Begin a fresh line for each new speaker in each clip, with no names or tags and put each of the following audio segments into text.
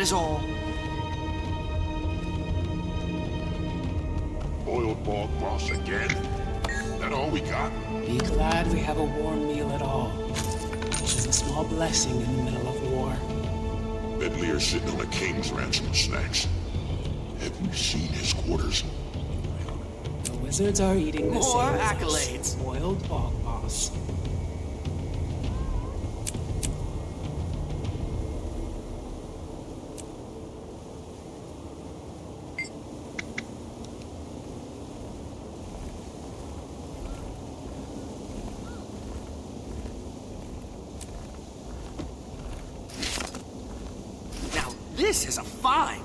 is all.
Boiled bog boss again? That all we got?
Be glad we have a warm meal at all, which is a small blessing in the middle of war.
Bet Lear's sitting on a king's ransom of snacks. Have you seen his quarters?
The wizards are eating the
More
same as us.
accolades.
Boiled bog boss.
Now this is a find.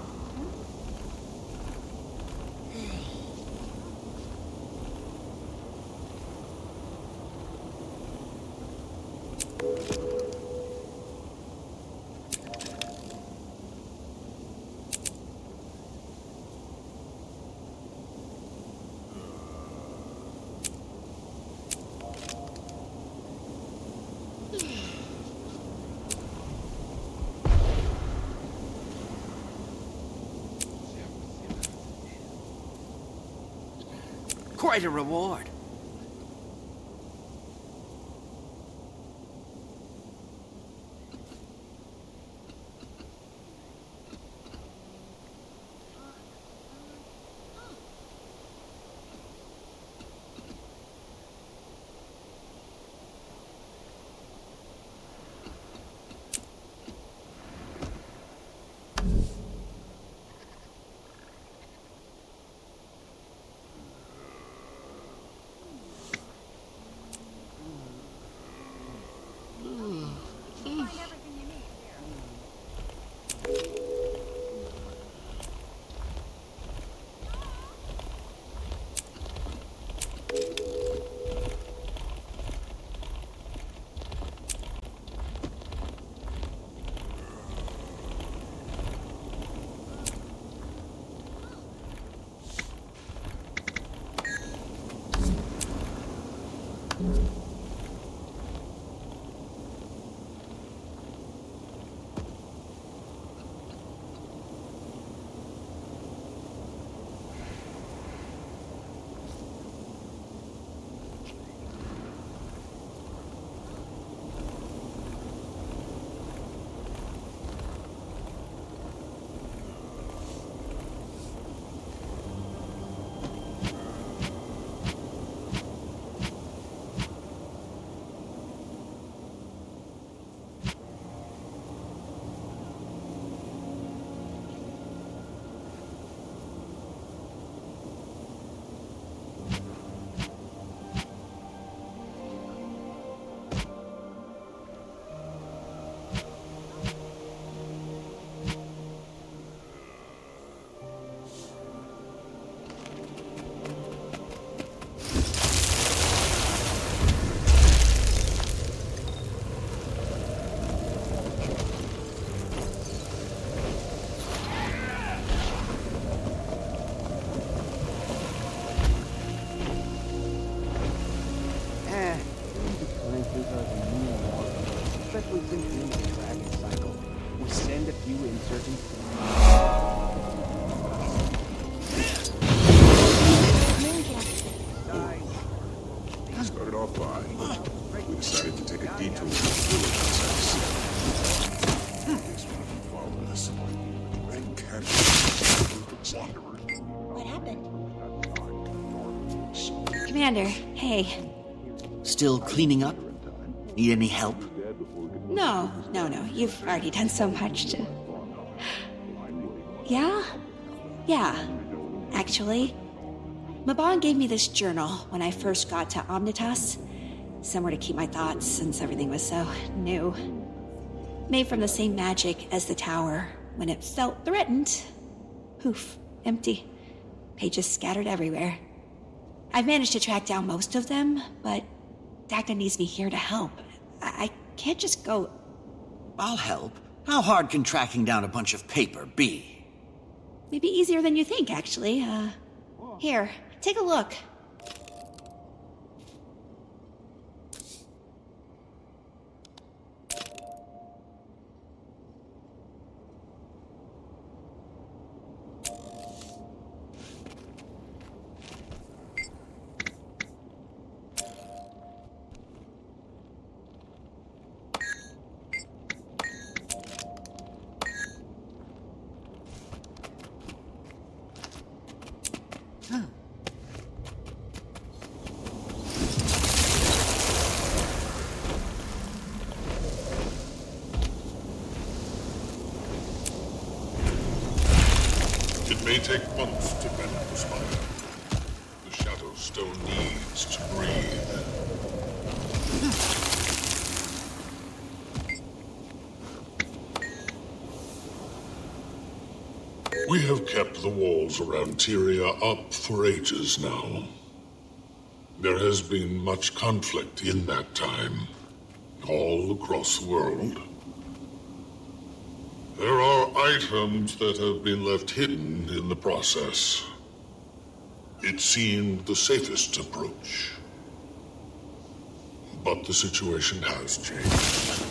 Quite a reward.
Especially since we're in the dragon cycle. We send a few insurgents to
Started off fine. We decided to take a detour to the village outside the city. This one of them followed us. Then captured wanderers.
What happened? Commander, hey.
Still cleaning up? Need any help?
No. You've already done so much to... Yeah? Yeah. Actually, Mabon gave me this journal when I first got to Omnitas. Somewhere to keep my thoughts since everything was so new. Made from the same magic as the tower. When it felt threatened, poof, empty. Pages scattered everywhere. I've managed to track down most of them, but Dagda needs me here to help. I can't just go...
I'll help. How hard can tracking down a bunch of paper be?
Maybe easier than you think, actually. Here, take a look.
It may take months to mend the spire. The Shadow Stone needs to breathe. We have kept the walls around Tyria up for ages now. There has been much conflict in that time, all across the world. There are items that have been left hidden in the process. It seemed the safest approach. But the situation has changed.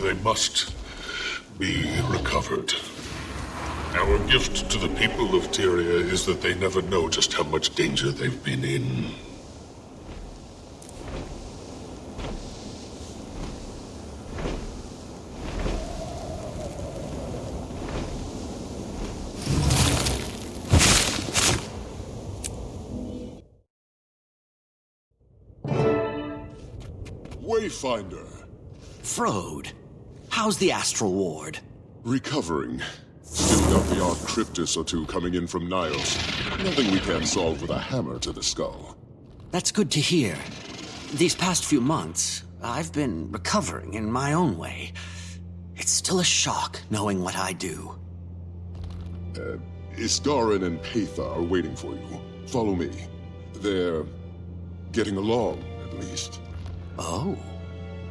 They must be recovered. Our gift to the people of Tyria is that they never know just how much danger they've been in. Wayfinder.
Frode, how's the Astral Ward?
Recovering. Still got the odd cryptus or two coming in from Niles. Nothing we can't solve with a hammer to the skull.
That's good to hear. These past few months, I've been recovering in my own way. It's still a shock knowing what I do.
Istarin and Peitha are waiting for you. Follow me. They're getting along, at least.
Oh,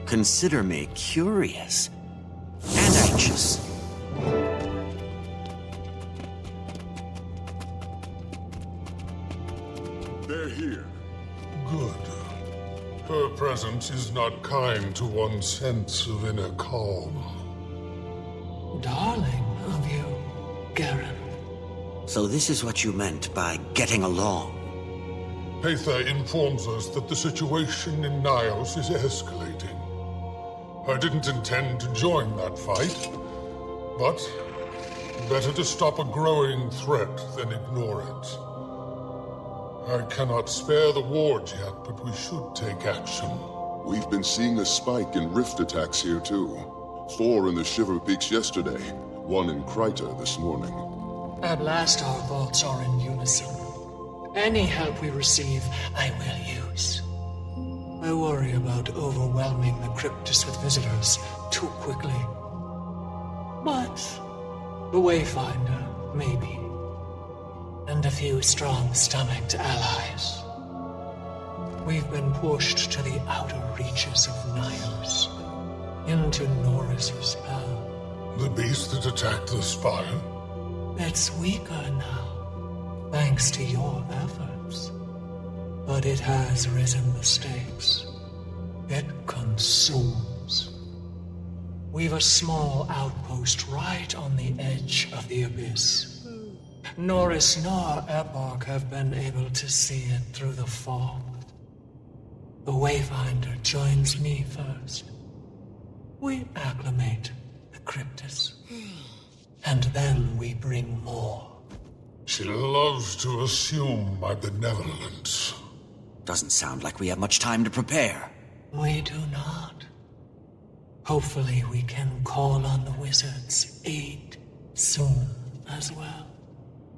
consider me curious and anxious.
They're here. Good. Her presence is not kind to one's sense of inner calm.
Darling of you, Garen.
So this is what you meant by getting along.
Peitha informs us that the situation in Niles is escalating. I didn't intend to join that fight, but better to stop a growing threat than ignore it. I cannot spare the ward yet, but we should take action. We've been seeing a spike in rift attacks here too. 4 in the Shiver Peaks yesterday, 1 in Kryta this morning.
At last our thoughts are in unison. Any help we receive, I will use. I worry about overwhelming the Cryptus with visitors too quickly. But the Wayfinder, maybe. And a few strong-stomached allies. We've been pushed to the outer reaches of Niles, into Norris's power.
The beast that attacked the spire?
It's weaker now, thanks to your efforts. But it has risen the stakes. It consumes. We've a small outpost right on the edge of the abyss. Norris nor Epoch have been able to see it through the fog. The Wayfinder joins me first. We acclimate the Cryptus. And then we bring more.
She loves to assume my benevolence.
Doesn't sound like we have much time to prepare.
We do not. Hopefully we can call on the wizard's aid soon as well.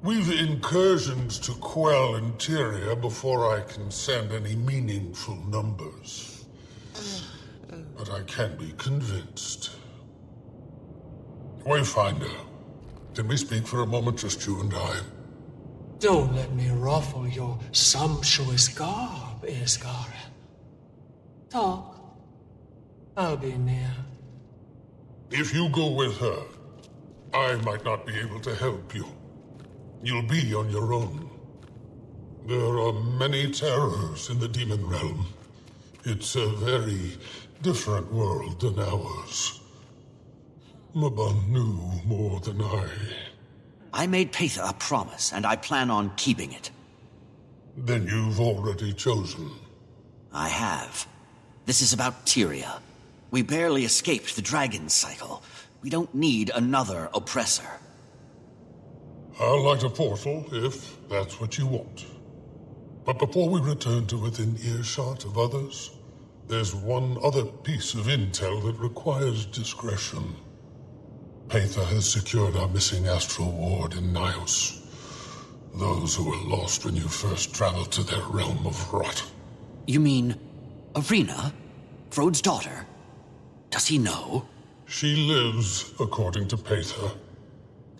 We've incursions to quell in Tyria before I can send any meaningful numbers. But I can be convinced. Wayfinder, can we speak for a moment, just you and I?
Don't let me ruffle your sumptuous garb, Iskarin. Talk. I'll be near.
If you go with her, I might not be able to help you. You'll be on your own. There are many terrors in the demon realm. It's a very different world than ours. Mabon knew more than I.
I made Peitha a promise, and I plan on keeping it.
Then you've already chosen.
I have. This is about Tyria. We barely escaped the dragon cycle. We don't need another oppressor.
I'll light a portal, if that's what you want. But before we return to within earshot of others, there's one other piece of intel that requires discretion.
Paitha has secured our missing astral ward in Nios. Those who were lost when you first traveled to their realm of rot.
You mean Irina? Frode's daughter? Does he know?
She lives, according to Paitha.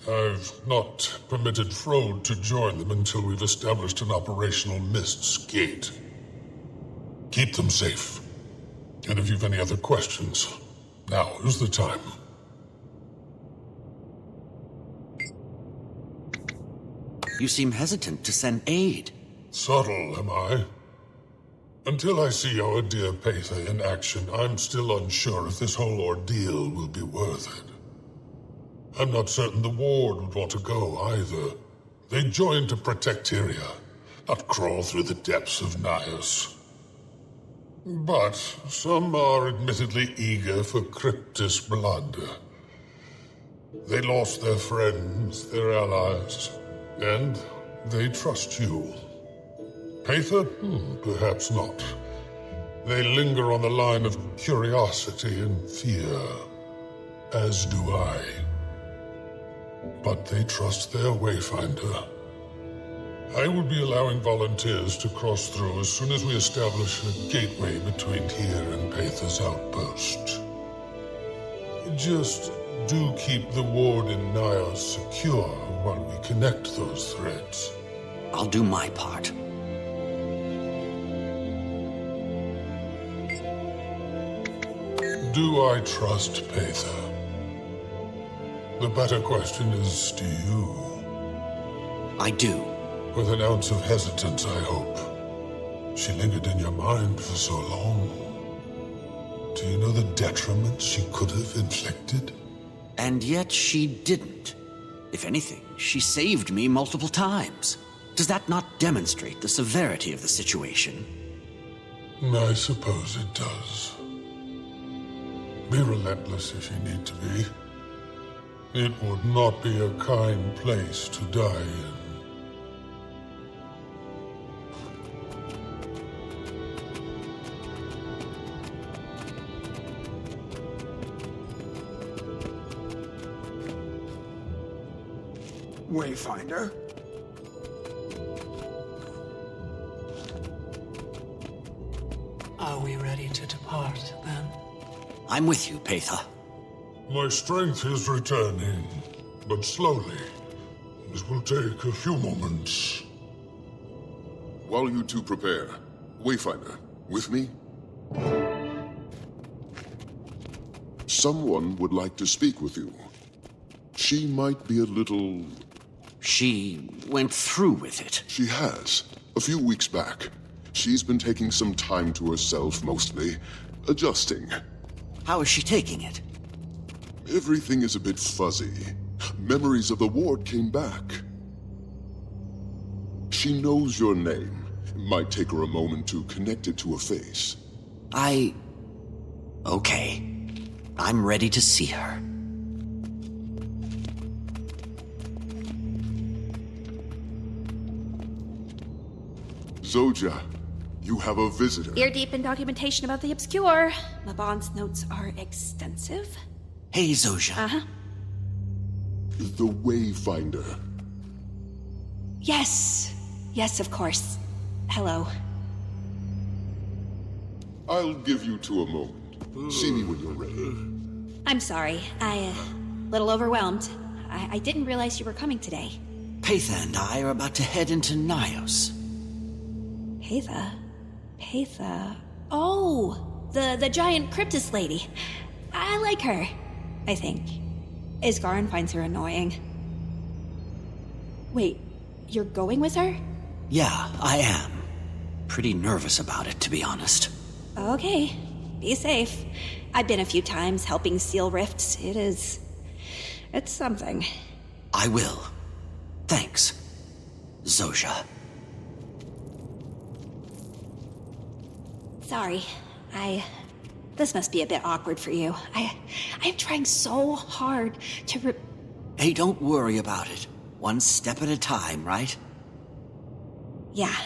I've not permitted Frode to join them until we've established an operational Mist's Gate. Keep them safe. And if you've any other questions, now is the time.
You seem hesitant to send aid.
Subtle, am I? Until I see our dear Paitha in action, I'm still unsure if this whole ordeal will be worth it. I'm not certain the Ward would want to go either. They joined to protect Tyria, not crawl through the depths of Nios. But some are admittedly eager for Cryptus blood. They lost their friends, their allies, and they trust you. Paitha? Perhaps not. They linger on the line of curiosity and fear, as do I. But they trust their Wayfinder. I will be allowing volunteers to cross through as soon as we establish a gateway between here and Paitha's outpost. Just do keep the ward in Nios secure while we connect those threads.
I'll do my part.
Do I trust Paitha? The better question is, do you?
I do.
With an ounce of hesitance, I hope. She lingered in your mind for so long. Do you know the detriment she could have inflicted?
And yet she didn't. If anything, she saved me multiple times. Does that not demonstrate the severity of the situation?
I suppose it does. Be relentless if you need to be. It would not be a kind place to die in.
Wayfinder?
Are we ready to depart, then?
I'm with you, Paitha.
My strength is returning, but slowly. This will take a few moments.
While you two prepare, Wayfinder, with me? Someone would like to speak with you. She might be a little...
She went through with it.
She has. A few weeks back. She's been taking some time to herself, mostly. Adjusting.
How is she taking it?
Everything is a bit fuzzy. Memories of the ward came back. She knows your name. It might take her a moment to connect it to a face.
Okay. I'm ready to see her.
Zoja, you have a visitor.
Ear deep in documentation about the obscure. Mabon's notes are extensive.
Hey, Zoja.
Uh-huh.
The Wayfinder.
Yes. Yes, of course. Hello.
I'll give you two a moment. See me when you're ready.
I'm sorry. Little overwhelmed. I didn't realize you were coming today.
Paitha and I are about to head into Nios.
Paitha. Oh, the giant Cryptus lady. I like her, I think. Isgarin finds her annoying. Wait, you're going with her?
Yeah, I am. Pretty nervous about it, to be honest.
Okay, be safe. I've been a few times helping seal rifts. It's something.
I will. Thanks, Zoja.
Sorry, this must be a bit awkward for you. I'm trying so hard to
Hey, don't worry about it. One step at a time, right?
Yeah,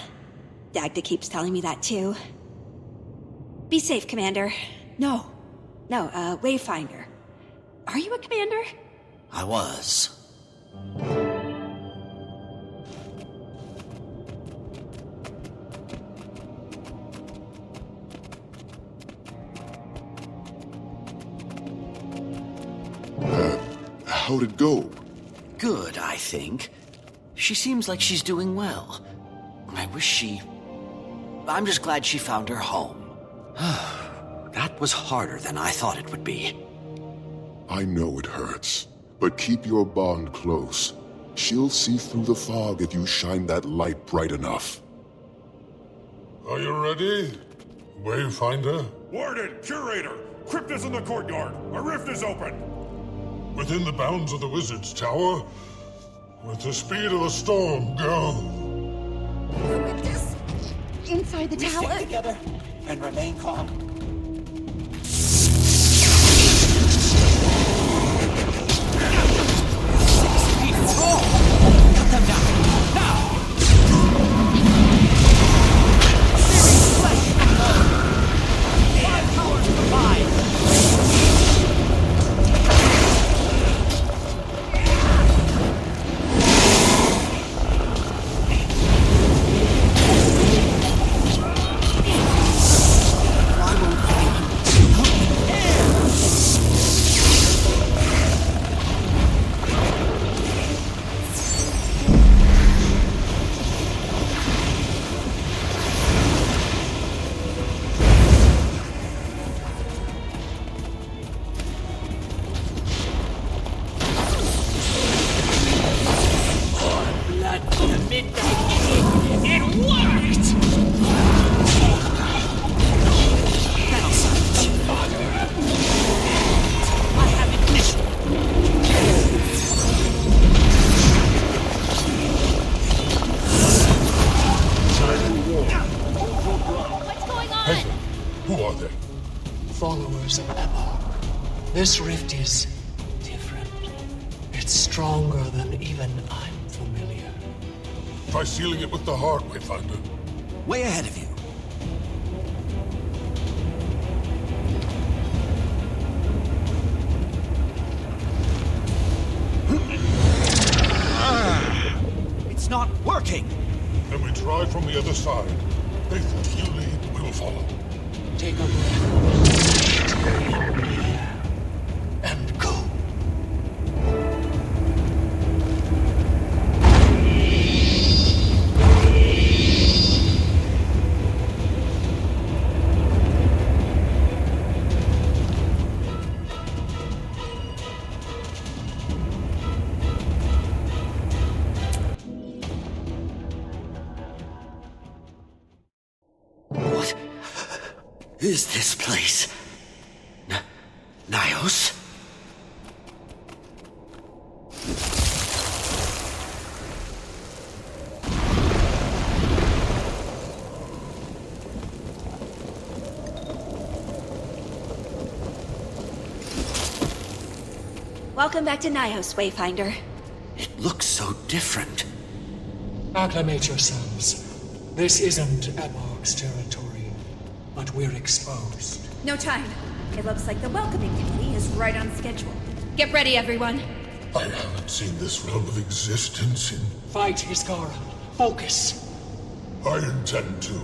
Dagda keeps telling me that too. Be safe, Commander. No, Wayfinder. Are you a commander?
I was.
How'd it go?
Good, I think. She seems like she's doing well. I wish she... I'm just glad she found her home. That was harder than I thought it would be.
I know it hurts, but keep your bond close. She'll see through the fog if you shine that light bright enough.
Are you ready? Wayfinder?
Warden, Curator! Crypt is in the courtyard! A rift is open!
Within the bounds of the Wizard's Tower? With the speed of a storm, go!
Inside the tower.
Stick together and remain calm. Cut them down. Now! Searing flesh and bone. Five powers combined.
Followers of Epoch. This rift is different. It's stronger than even I'm familiar.
Try sealing it with the heart, Wayfinder.
Way ahead of you.
It's not working!
Then we try from the other side. Nathan, you lead, we'll follow.
Take a breath. And go.
What is this place? Nyos?
Welcome back to Nyos, Wayfinder.
It looks so different.
Acclimate yourselves. This isn't Epoch's territory, but we're exposed.
No time. It looks like the welcoming committee is right on schedule. Get ready, everyone.
I haven't seen this realm of existence in...
Fight, Iskara. Focus.
I intend to.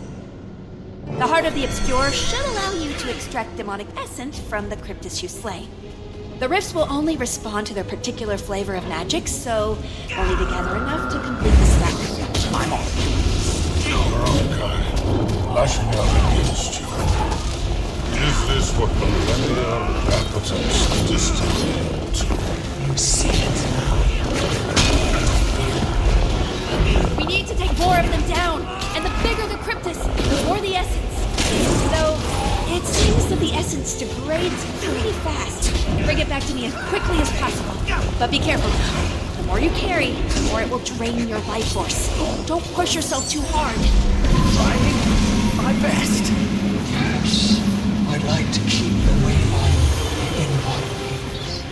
The Heart of the Obscure should allow you to extract demonic essence from the Cryptus you slay. The rifts will only respond to their particular flavor of magic, so we'll need to gather enough to complete the stack.
I'm on.
Your own kind, lashing out against you. Is this what millennia of appetence distilled to?
You see it now.
We need to take more of them down, and the bigger the Cryptus, the more the essence. Though, it seems that the essence degrades pretty fast. Bring it back to me as quickly as possible. But be careful. The more you carry, the more it will drain your life force. Don't push yourself too hard.
Trying my best.
Yes. I'd like to keep the Wayfinder in one piece.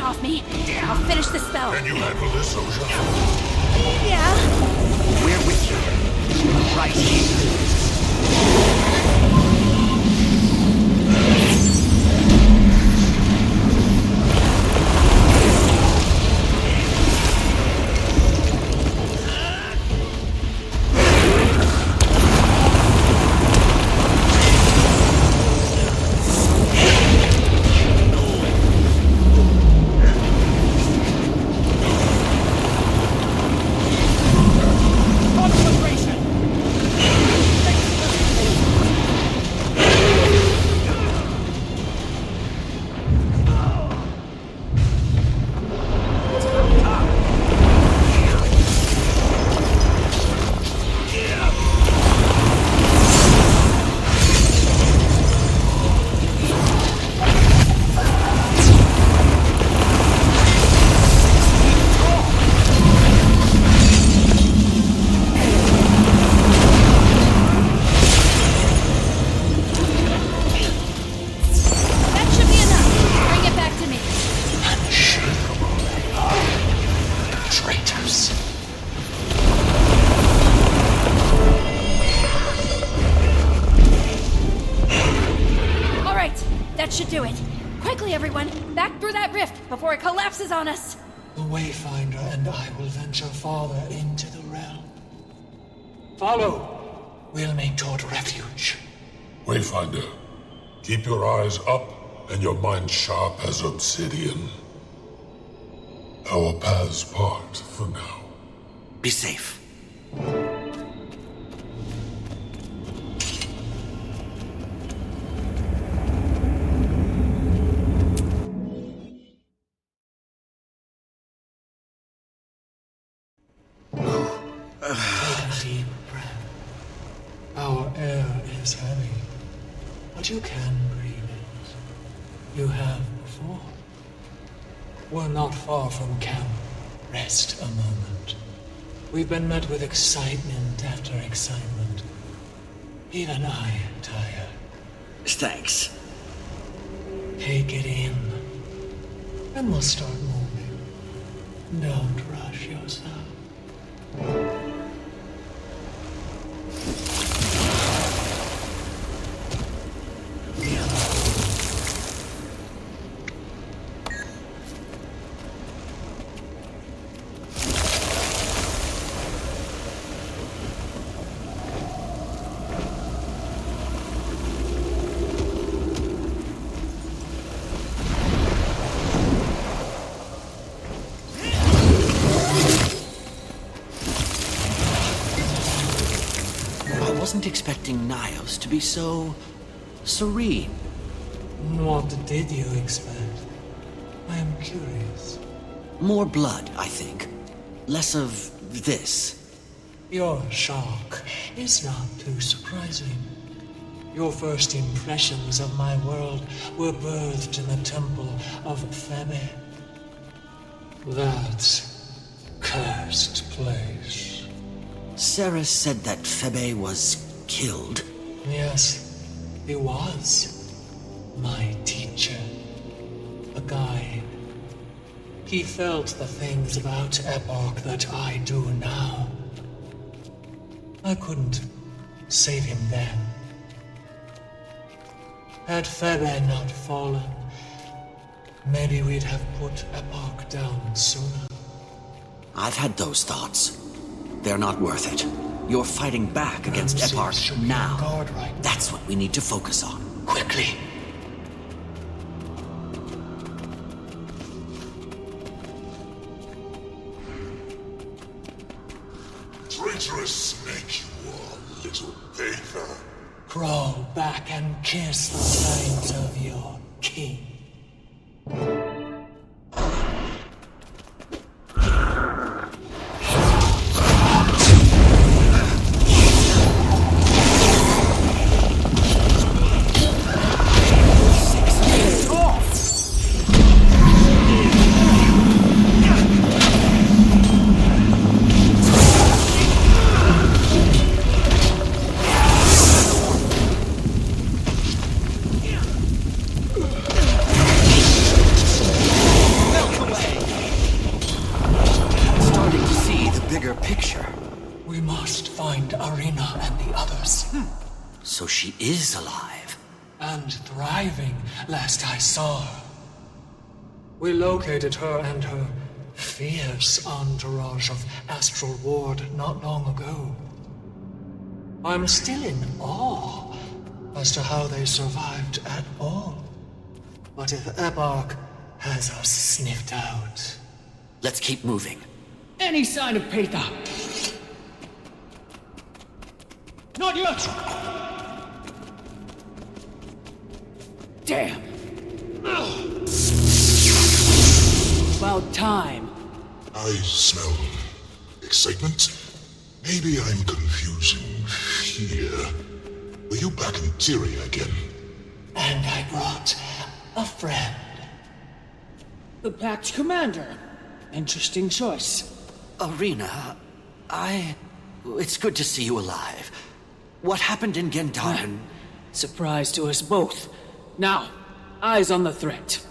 off me. I'll finish the spell.
Can you handle this, Zojja?
Yeah.
We're with you. Right here.
That should be enough. Bring it back to me.
Unshakable they are. Traitors.
All right, that should do it. Quickly, everyone, back through that rift before it collapses on us.
The Wayfinder and I will venture farther into the realm. Follow. We'll make toward refuge.
Wayfinder, keep your eyes up and your mind sharp as obsidian. Our paths part for now.
Be safe.
Take a deep breath. Our air is heavy, but you can breathe it. You have before. We're not far from camp. Rest a moment. We've been met with excitement after excitement. Even I tire.
Thanks.
Take it in, and we'll start moving. Don't rush yourself.
I wasn't expecting Nios to be so serene.
What did you expect? I am curious.
More blood, I think. Less of this.
Your shock is not too surprising. Your first impressions of my world were birthed in the temple of Febe. That cursed place.
Sarah said that Febe was killed.
Yes, he was my teacher, a guide. He felt the things about Epoch that I do now. I couldn't save him then. Had Febe not fallen, maybe we'd have put Epoch down sooner.
I've had those thoughts. They're not worth it. You're fighting back against
Ramses
Eparch
should be
now.
on guard right now.
That's what we need to focus on. Quickly.
Traitorous snake you are, little Aether.
Crawl back and kiss the fangs of your king. lives.
So she is alive.
And thriving, last I saw her. We located her and her fierce entourage of Astral Ward not long ago. I'm still in awe as to how they survived at all. But if Eparch has us sniffed out...
Let's keep moving.
Any sign of Peter? Not yet! Damn! About time.
I smell excitement. Maybe I'm confusing fear. Were you back in Tyria again?
And I brought a friend.
The Pact Commander. Interesting choice.
Arena, it's good to see you alive. What happened in Gendarin?
Surprise to us both. Now, eyes on the threat.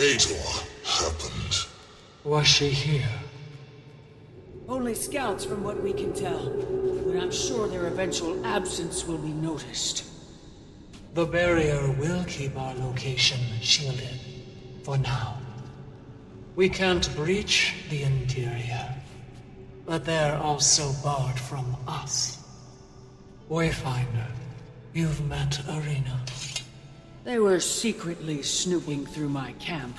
Ator happened.
Was she here?
Only scouts from what we can tell, but I'm sure their eventual absence will be noticed.
The barrier will keep our location shielded, for now. We can't breach the interior, but they're also barred from us. Wayfinder, you've met Arena.
They were secretly snooping through my camp.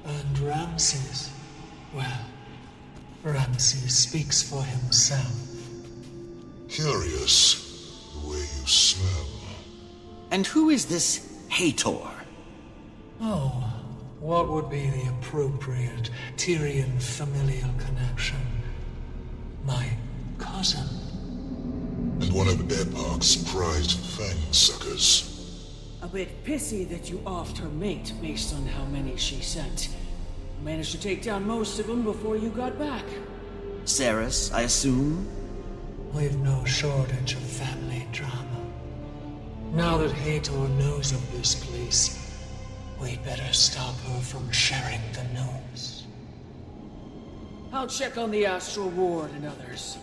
And Ramses? Well, Ramses speaks for himself.
Curious, the way you smell.
And who is this Hator?
Oh, what would be the appropriate Tyrian familial connection? My cousin.
And one of Eparch's prized fang suckers.
A bit pissy that you offed her mate based on how many she sent. Managed to take down most of them before you got back.
Ceres, I assume?
We've no shortage of family drama. Now that Hator knows of this place, we'd better stop her from sharing the news.
I'll check on the Astral Ward and others.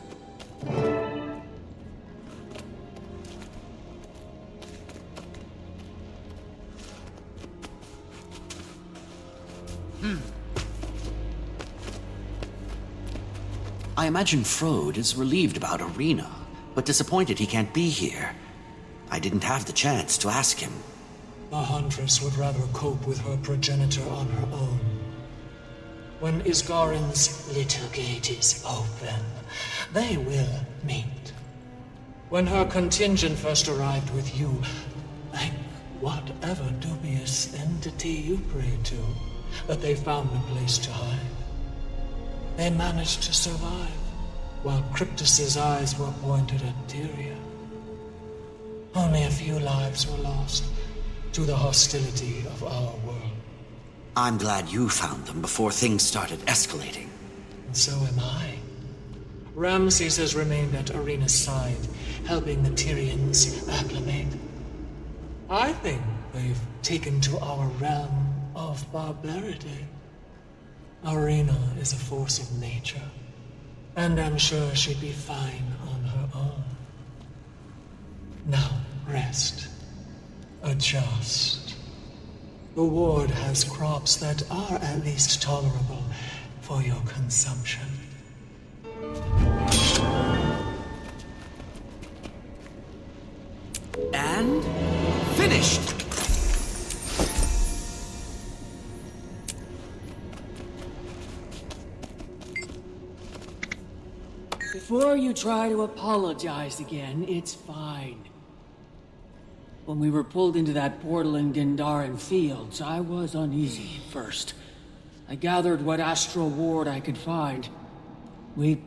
I imagine Frode is relieved about Irina, but disappointed he can't be here. I didn't have the chance to ask him.
The Huntress would rather cope with her progenitor on her own. When Isgarin's little gate is open, they will meet. When her contingent first arrived with you, thank whatever dubious entity you pray to, that they found a place to hide. They managed to survive, while Cryptus's eyes were pointed at Tyria. Only a few lives were lost to the hostility of our world.
I'm glad you found them before things started escalating.
And so am I. Ramses has remained at Irina's side, helping the Tyrians acclimate. I think they've taken to our realm of barbarity. Irina is a force of nature, and I'm sure she'd be fine on her own. Now, rest. Adjust. The ward has crops that are at least tolerable for your consumption.
And finished!
Before you try to apologize again, it's fine. When we were pulled into that portal in Dindaran Fields, I was uneasy at first. I gathered what astral ward I could find. We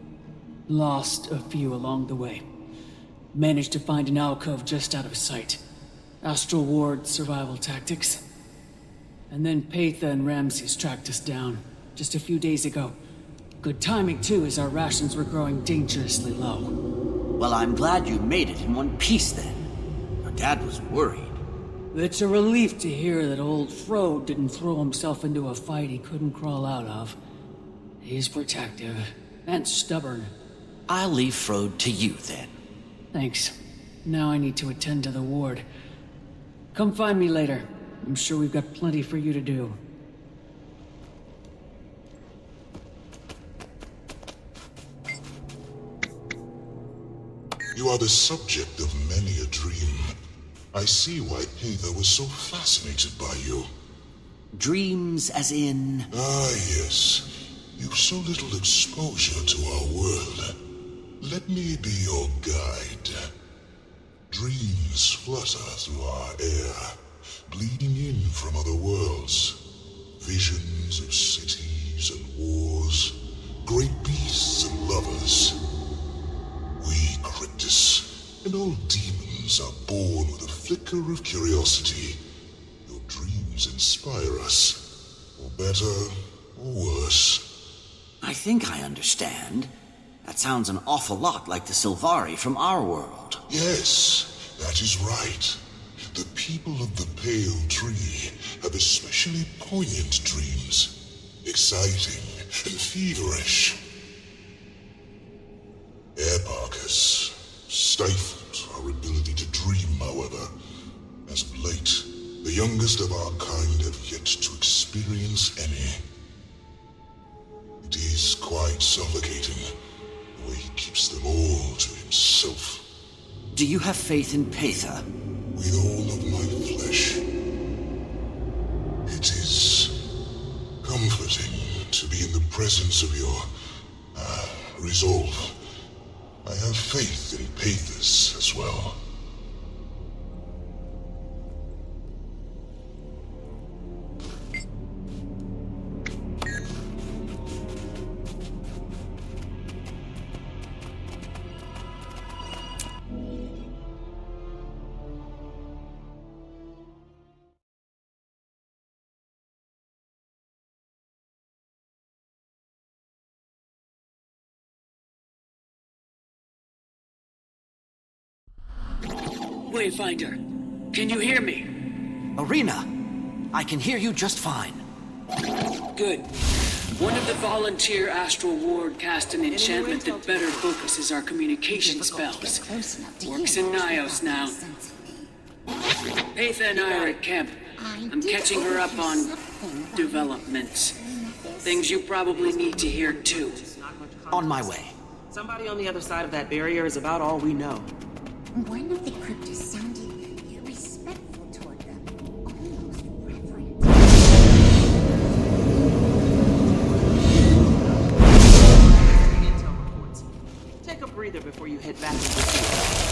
lost a few along the way. Managed to find an alcove just out of sight. Astral ward survival tactics. And then Paitha and Ramses tracked us down, just a few days ago. Good timing, too, as our rations were growing dangerously low.
Well, I'm glad you made it in one piece, then. Your dad was worried.
It's a relief to hear that old Frode didn't throw himself into a fight he couldn't crawl out of. He's protective, and stubborn.
I'll leave Frode to you, then.
Thanks. Now I need to attend to the ward. Come find me later. I'm sure we've got plenty for you to do.
You are the subject of many a dream. I see why Paitha was so fascinated by you.
Dreams as in...
Ah, yes. You've so little exposure to our world. Let me be your guide. Dreams flutter through our air, bleeding in from other worlds. Visions of cities and wars, great beasts and lovers. We, Cryptus, and all demons are born with a flicker of curiosity. Your dreams inspire us, or better, or worse.
I think I understand. That sounds an awful lot like the Sylvari from our world.
Yes, that is right. The people of the Pale Tree have especially poignant dreams. Exciting and feverish. Airbark has stifled our ability to dream, however. As of late, the youngest of our kind have yet to experience any. It is quite suffocating, the way he keeps them all to himself.
Do you have faith in Paitha?
With all of my flesh. It is comforting to be in the presence of your resolve. I have faith in Paithas as well.
Wayfinder, can you hear me?
Irina, I can hear you just fine.
Good. One of the volunteer astral ward cast an enchantment that better focuses our communication spells. Works in Nyos now. Paitha and I are at camp. I'm catching her up on developments. Things you probably need to hear too.
On my way.
Somebody on the other side of that barrier is about all we know.
One of the cryptids sounded respectful toward them, almost reverent.
Intel reports. Take a breather before you head back to the field.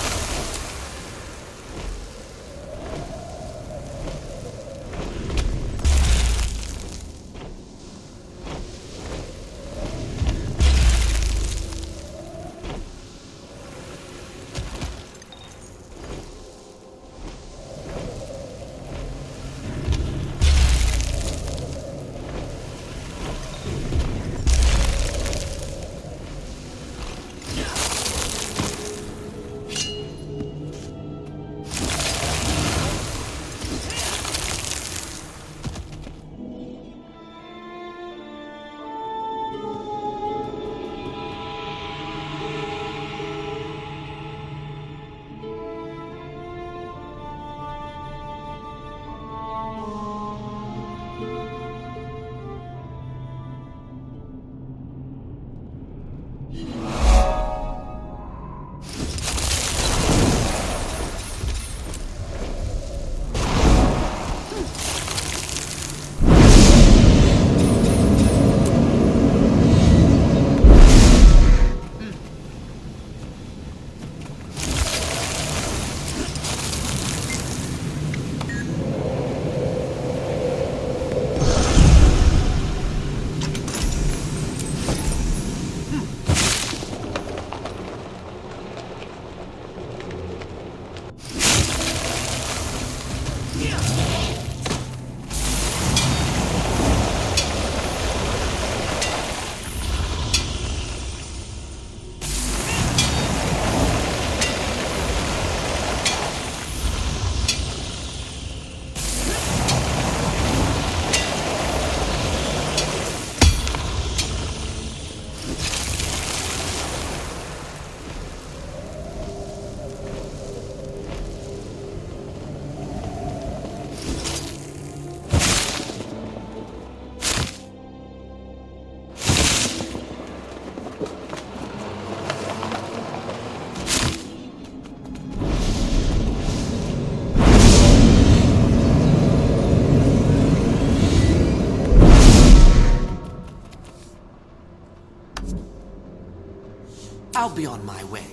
I'll be on my way.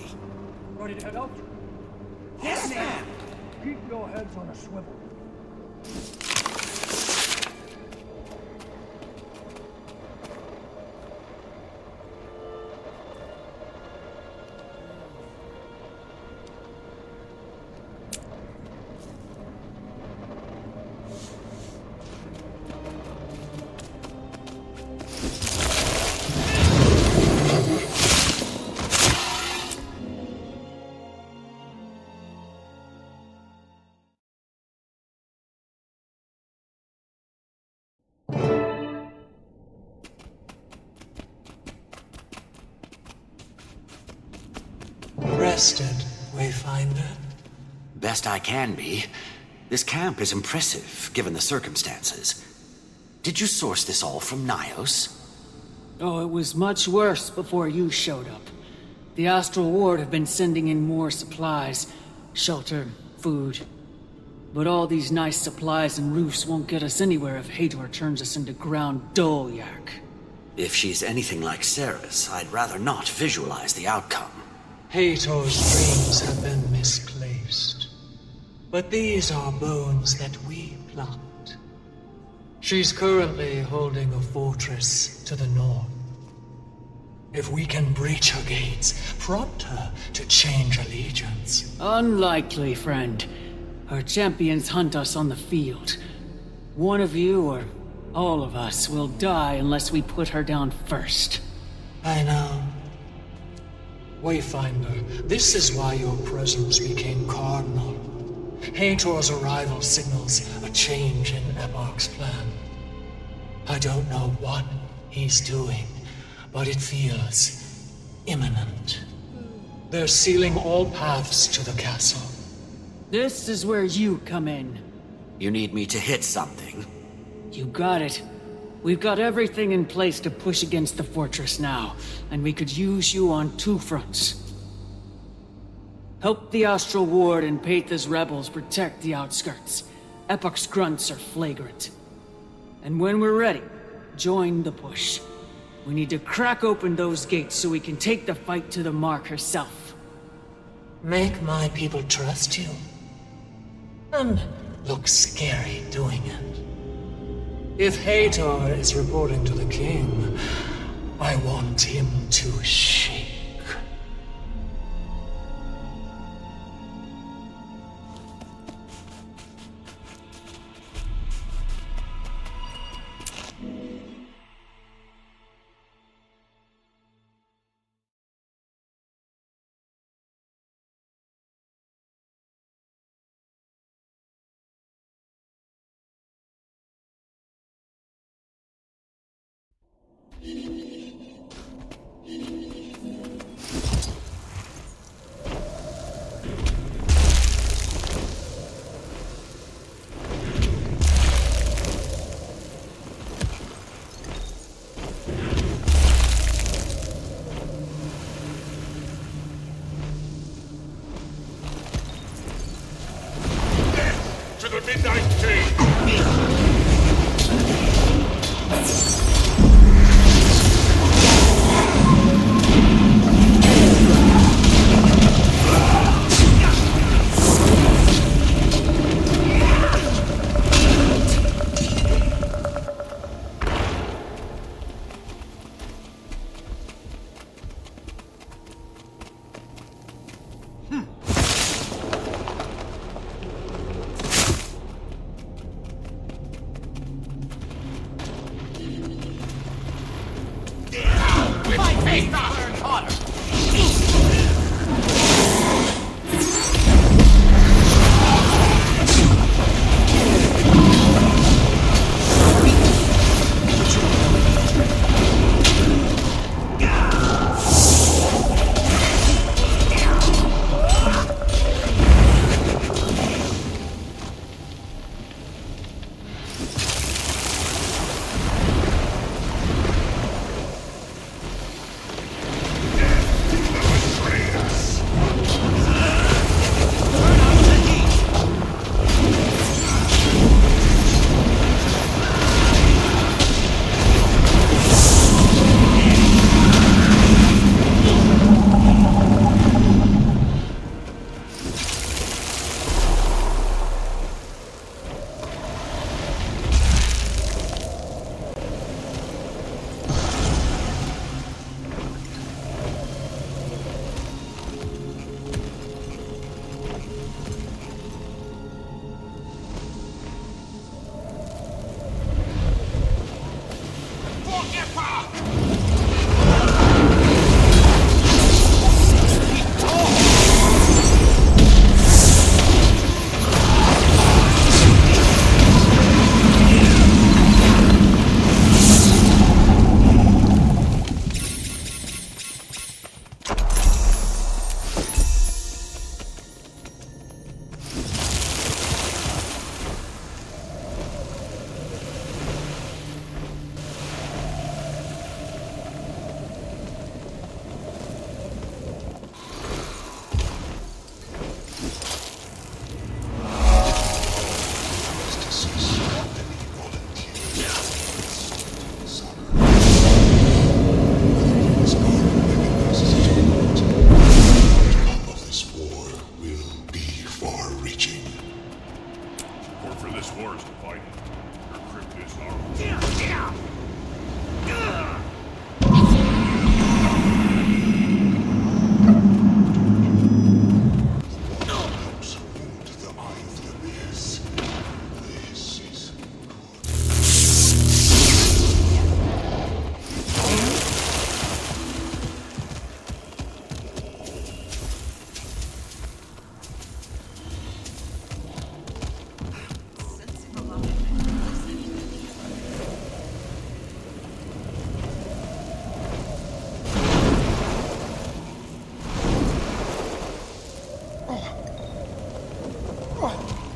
Ready to head out?
Yes, ma'am!
Keep your heads on a swivel.
Rested, Wayfinder?
Best I can be. This camp is impressive, given the circumstances. Did you source this all from Nios?
Oh, it was much worse before you showed up. The Astral Ward have been sending in more supplies. Shelter, food. But all these nice supplies and roofs won't get us anywhere if Hator turns us into ground Dolyak.
If she's anything like Ceres, I'd rather not visualize the outcome.
Hator's dreams have been misplaced. But these are bones that we plucked. She's currently holding a fortress to the north. If we can breach her gates, prompt her to change allegiance.
Unlikely, friend. Her champions hunt us on the field. One of you, or all of us, will die unless we put her down first.
I know. Wayfinder, this is why your presence became cardinal. Hator's arrival signals a change in Ebok's plan. I don't know what he's doing, but it feels imminent. They're sealing all paths to the castle.
This is where you come in.
You need me to hit something?
You got it. We've got everything in place to push against the fortress now, and we could use you on 2 fronts. Help the Astral Ward and Paitha's rebels protect the outskirts. Epoch's grunts are flagrant. And when we're ready, join the push. We need to crack open those gates so we can take the fight to the Mark herself.
Make my people trust you. And look scary doing it. If Hathor is reporting to the king, I want him to shake.
To the Midnight King!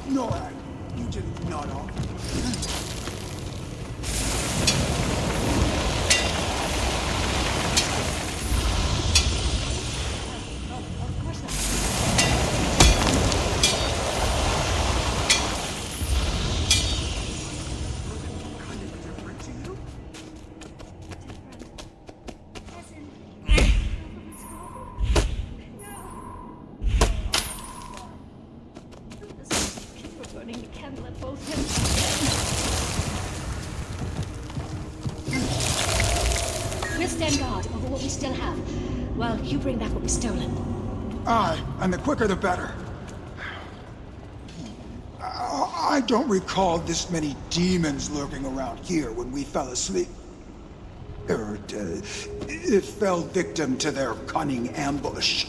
No, you just nod off.
and let both him and... We'll stand guard over what we still have, while you bring back what we've stolen.
Aye, and the quicker the better. I don't recall this many demons lurking around here when we fell asleep. It fell victim to their cunning ambush.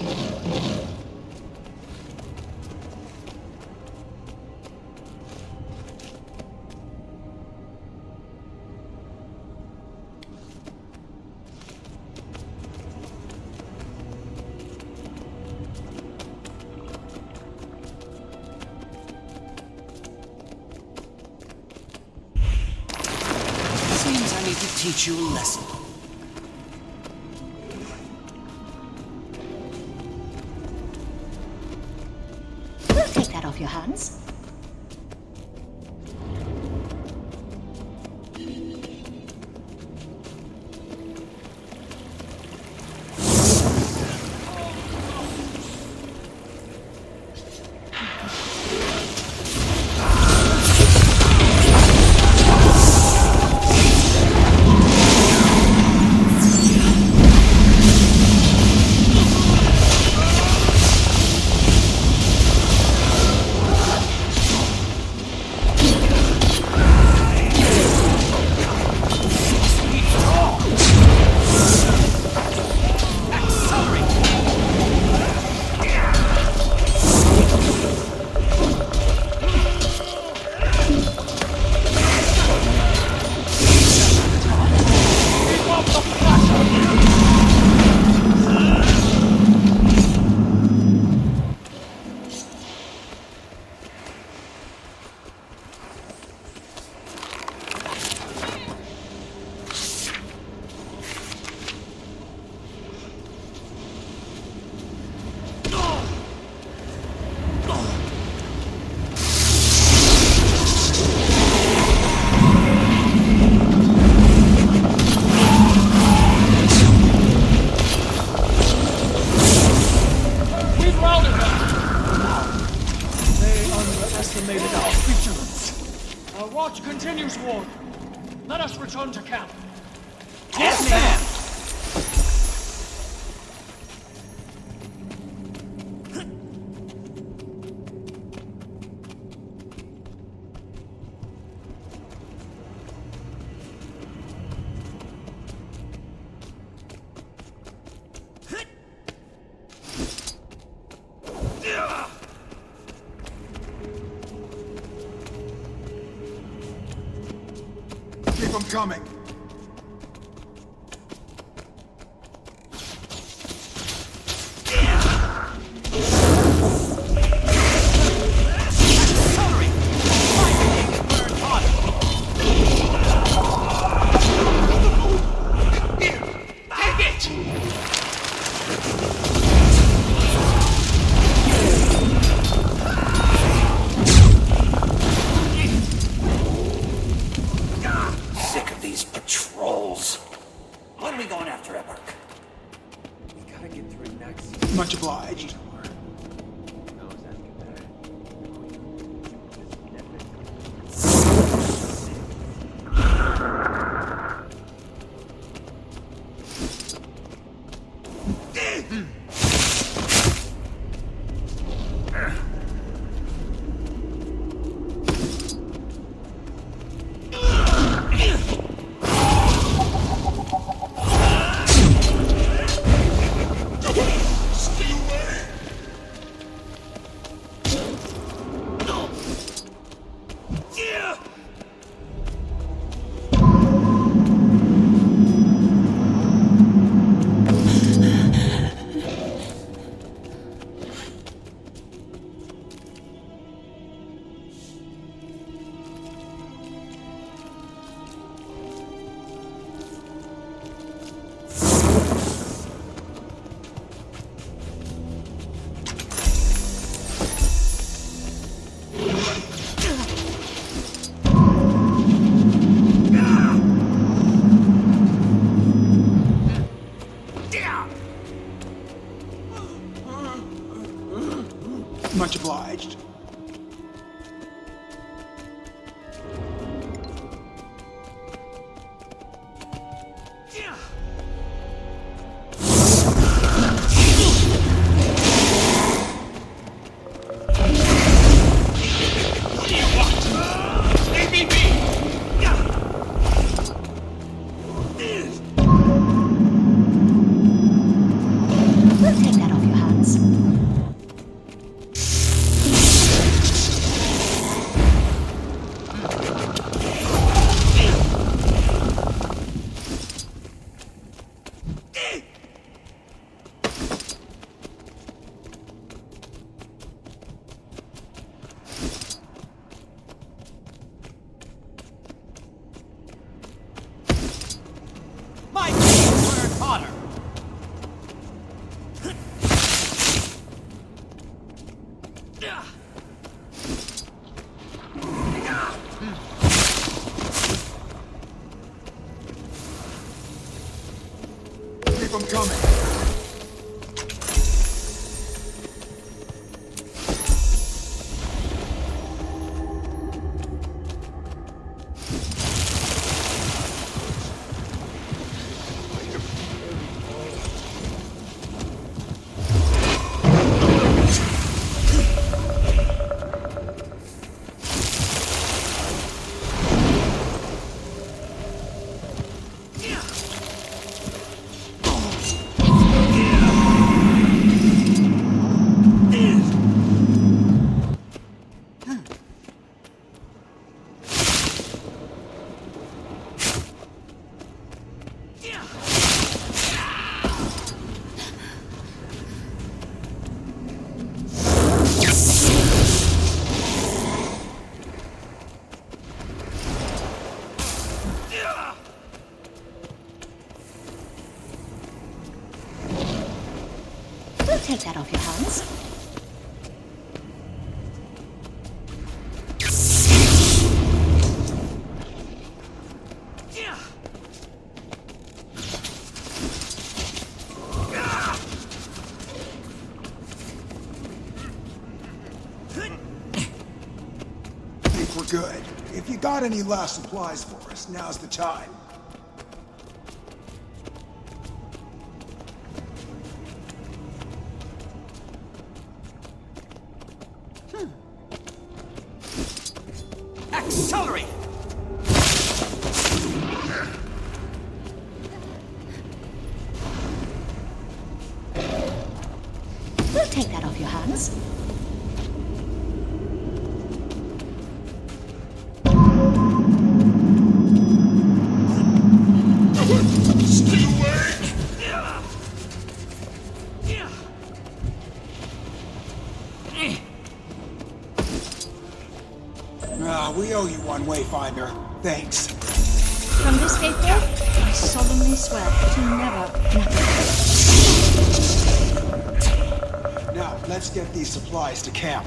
Seems I need to teach you a lesson.
We'll take that off your hands.
Underestimated our vigilance. Our watch continues, Ward. Let us return to camp.
Yes, ma'am!
Keep them coming.
Sick of these patrols. When are we going after Eberk?
We gotta get through next.
Much obliged. Much obliged. incoming!
We'll take that off your hands.
I think we're good. If you got any last supplies for us, now's the time.
Accelerate!
We'll take that off your hands.
Stay away!
We owe you one, Wayfinder. Thanks.
From this day forth, I solemnly swear to never...
Now, let's get these supplies to camp.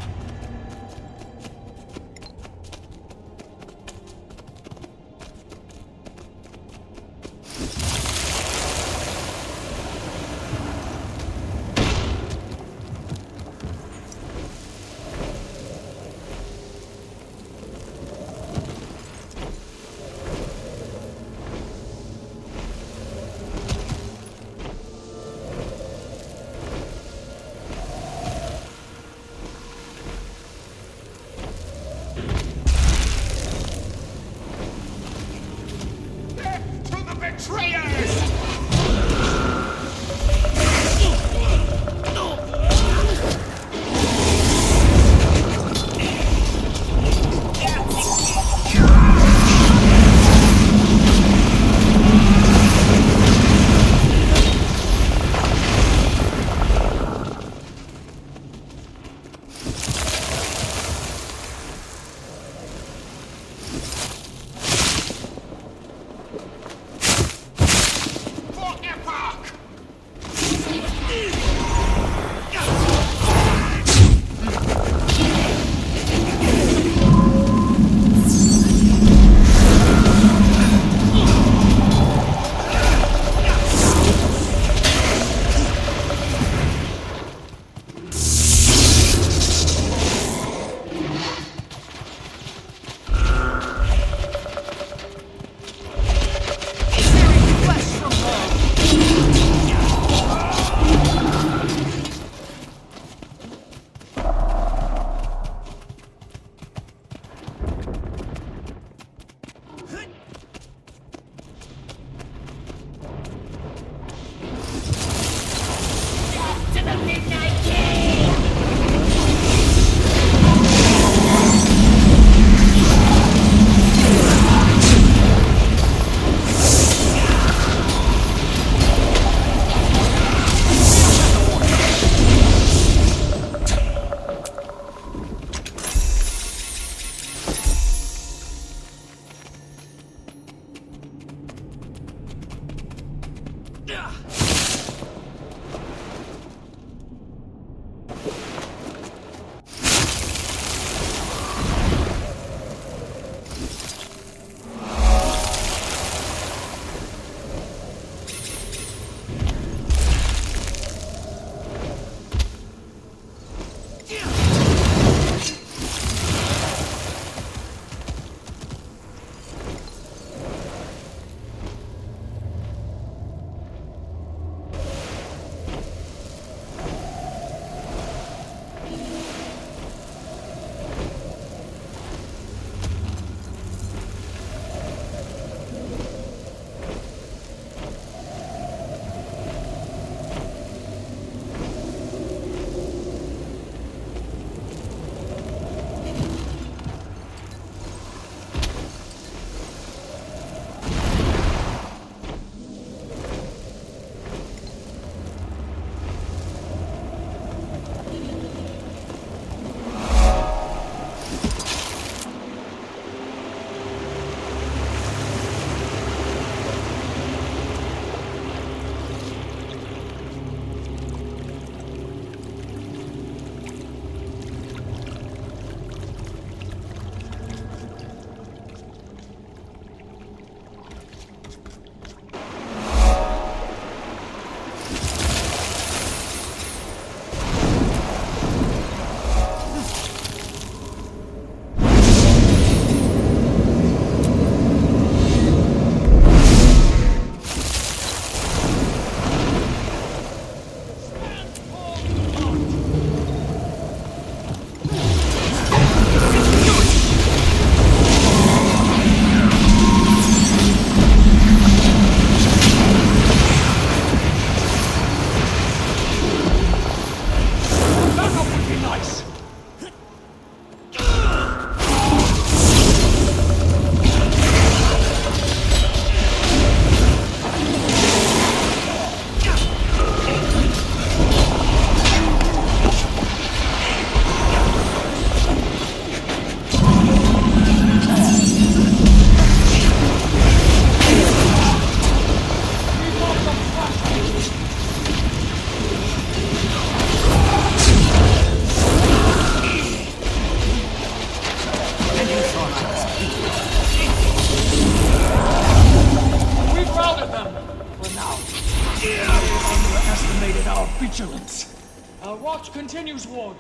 vigilance.
Our watch continues, Ward.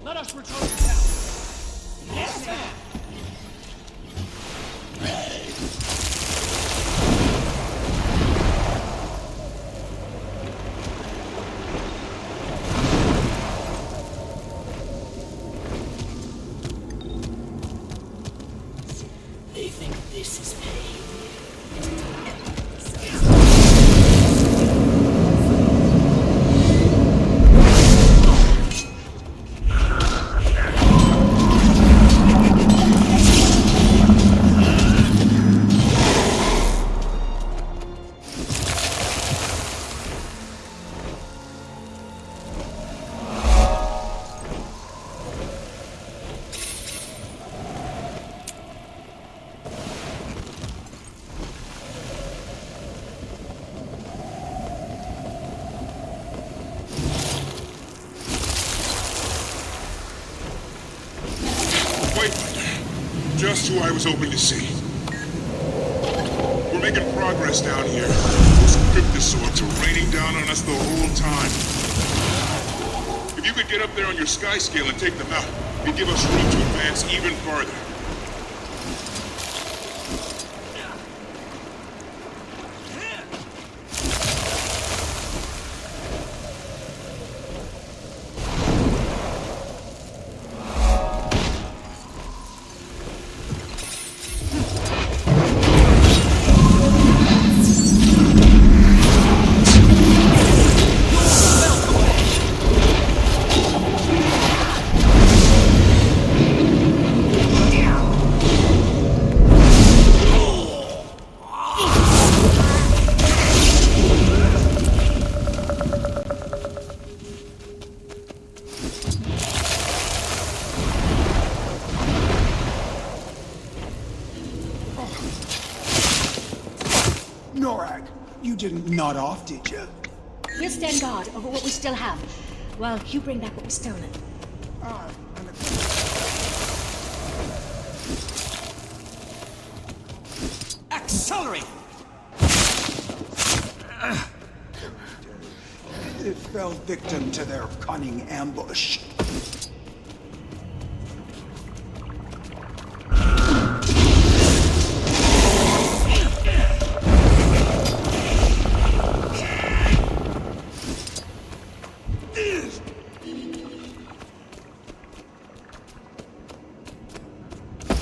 Let us return to town. Yes, ma'am.
They think this is pain.
Just who I was hoping to see. We're making progress down here. Those cryptosaurs are raining down on us the whole time. If you could get up there on your sky scale and take them out, it'd give us room to advance even farther.
Norag, you didn't nod off, did you?
We'll stand guard over what we still have, while you bring back what was stolen.
Accelerate!
It fell victim to their cunning ambush.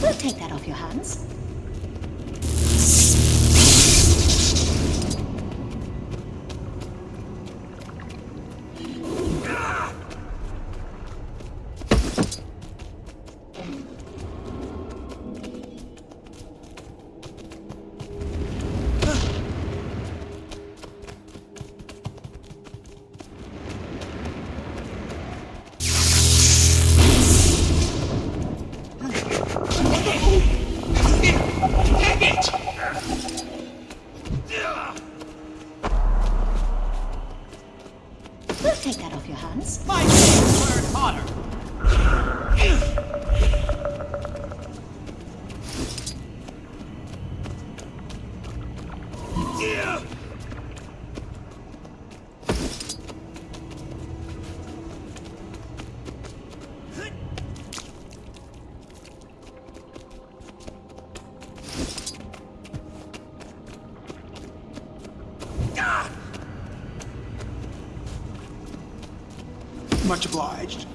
We'll take that off your hands. We'll take that off your hands.
My hands are hotter.
Much obliged.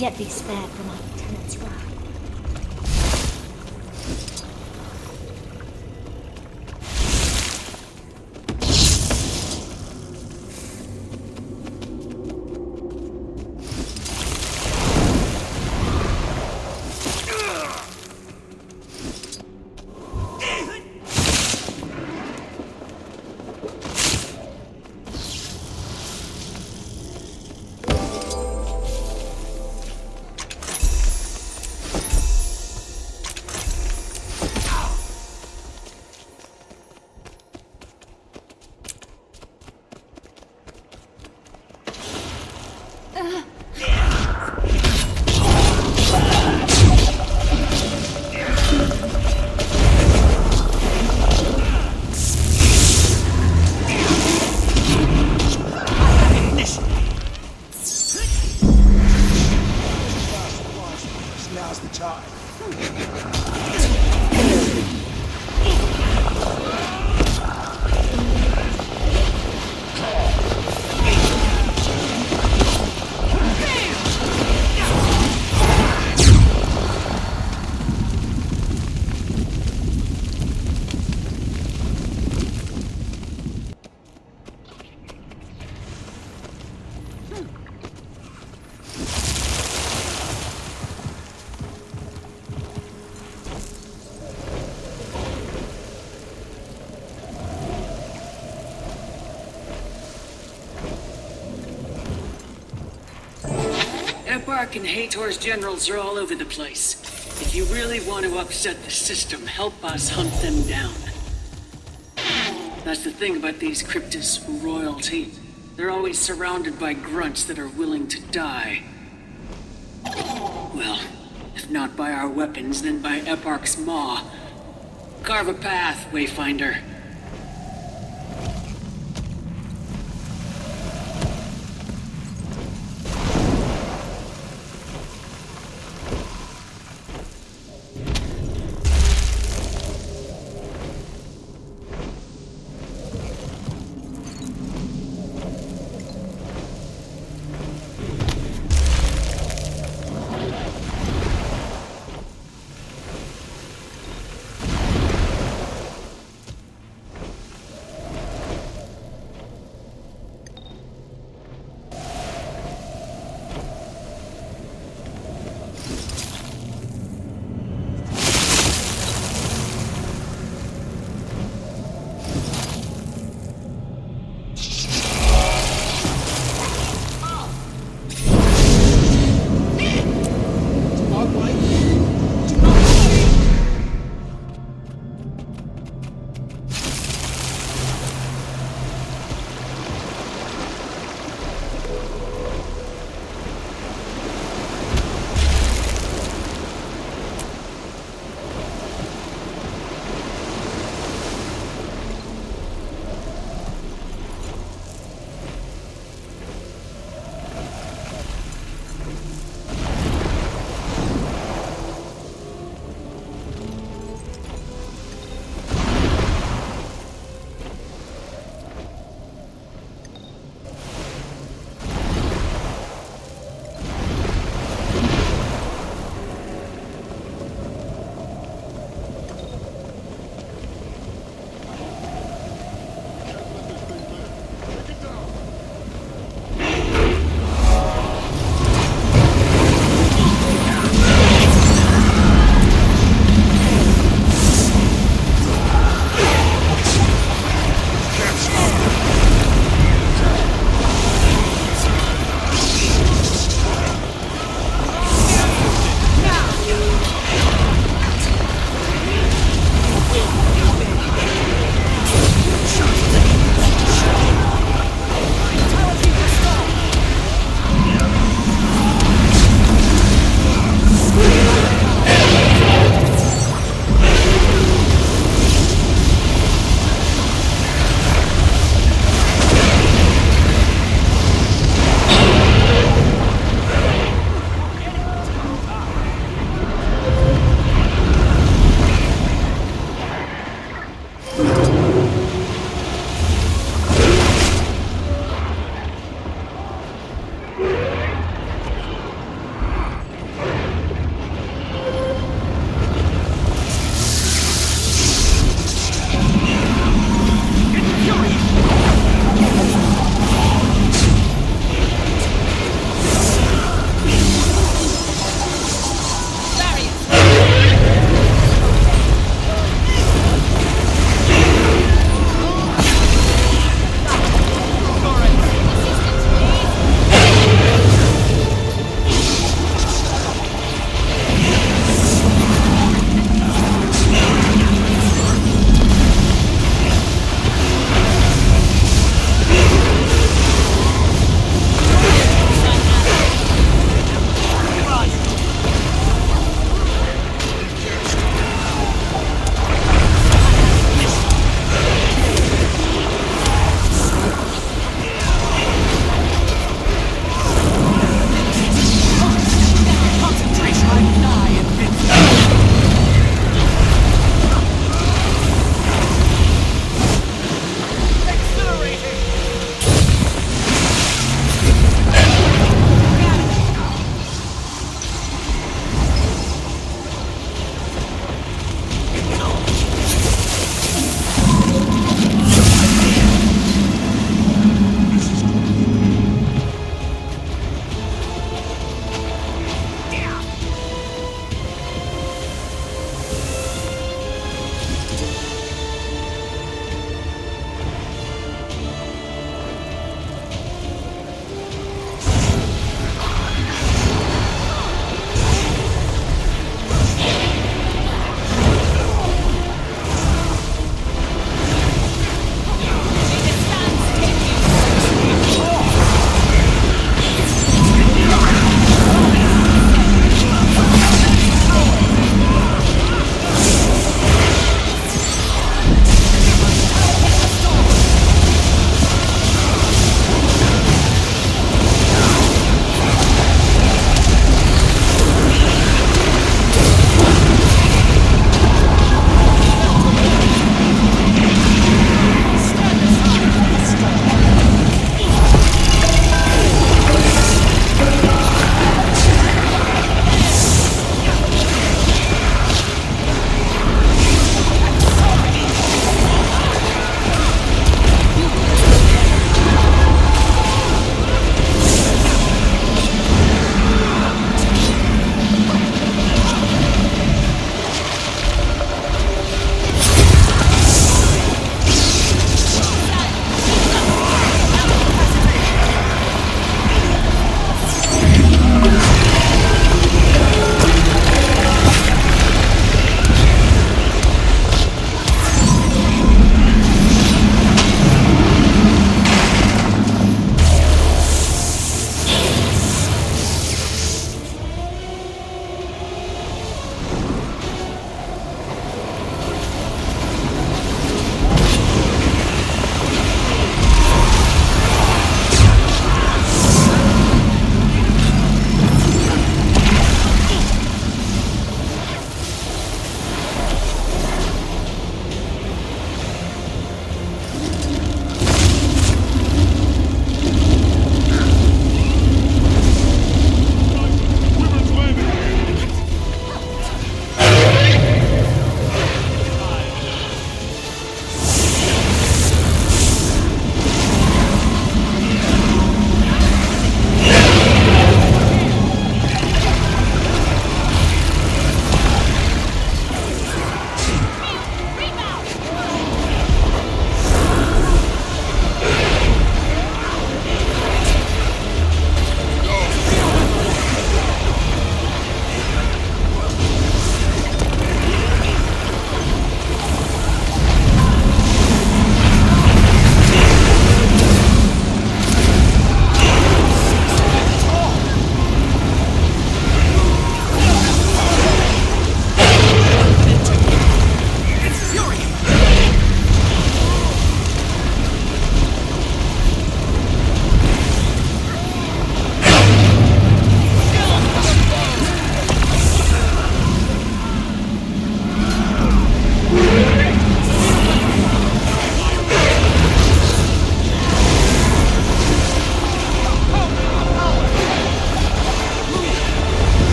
yet be spared from our lieutenant's wrath.
Now's the time.
Eparch and Hator's generals are all over the place. If you really want to upset the system, help us hunt them down. That's the thing about these Cryptus royalty. They're always surrounded by grunts that are willing to die. Well, if not by our weapons, then by Eparch's maw. Carve a path, Wayfinder.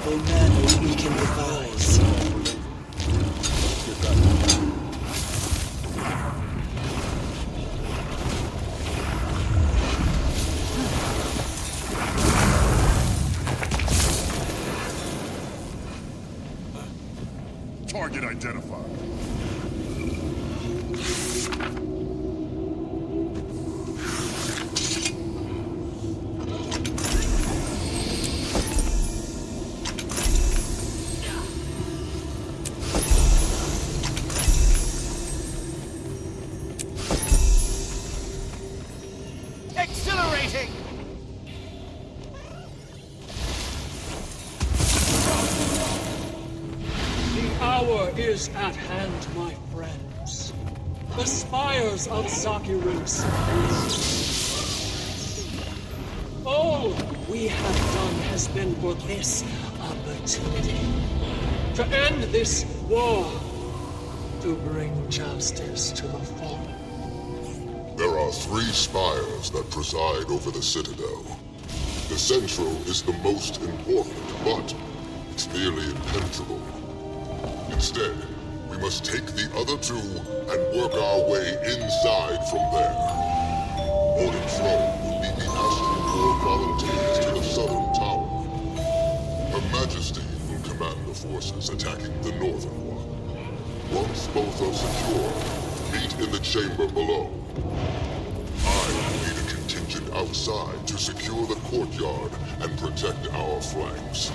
no matter what we can devise.
Target identified.
Exhilarating!
The hour is at hand, my friends. The spires of Zakirus. All we have done has been for this opportunity. To end this war. To bring justice to the fallen.
There are 3 spires that preside over the Citadel. The central is the most important, but it's nearly impenetrable. Instead, we must take the other 2 and work our way inside from there. Morning Throne will lead the Aston Corps volunteers to the southern tower. Her Majesty will command the forces attacking the northern one. Once both are secure, meet in the chamber below. I will lead a contingent outside to secure the courtyard and protect our flanks.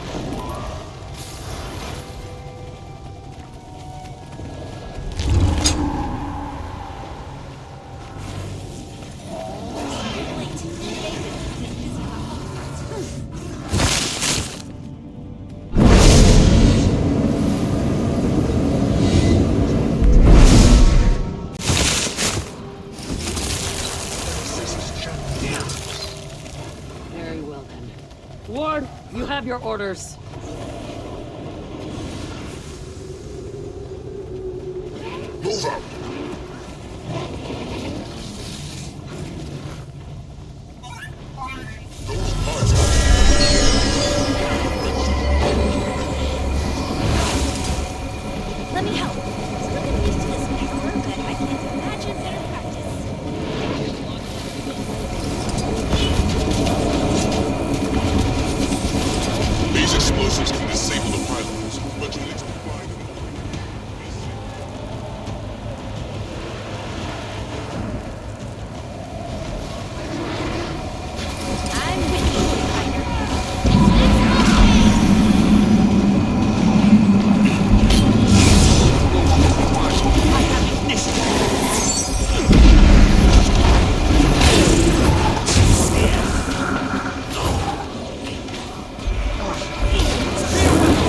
Very well then. Ward, you have your orders.
Move out!
Let me help. Still getting used to this power, but I can't imagine better practice.
These explosives can disable the pilots, but you need to find them.
I'm with you,
Spear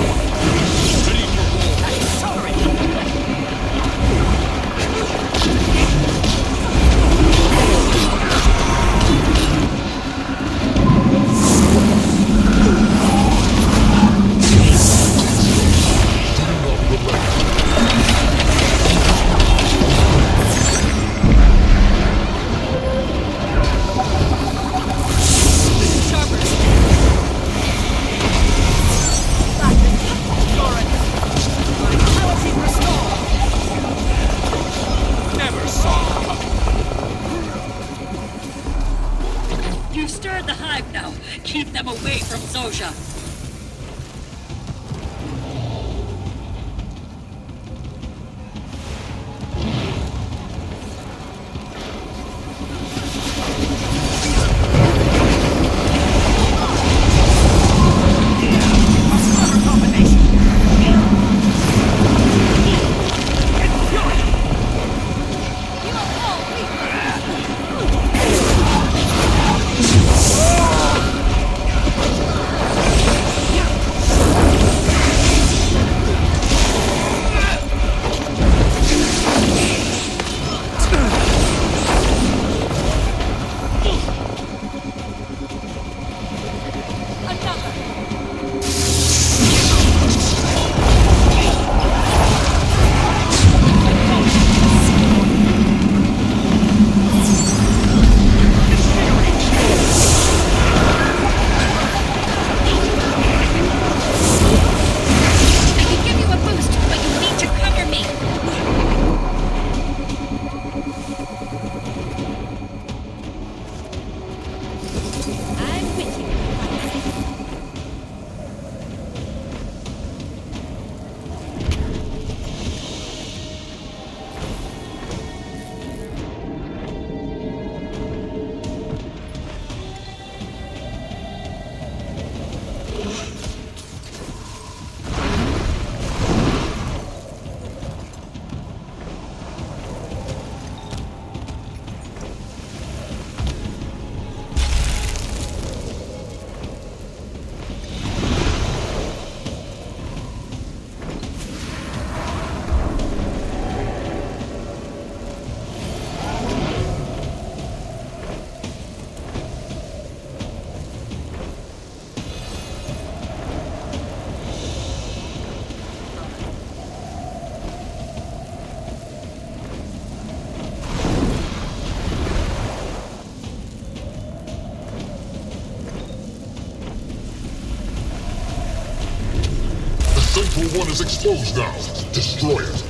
Central 1 is exposed now. Destroy it.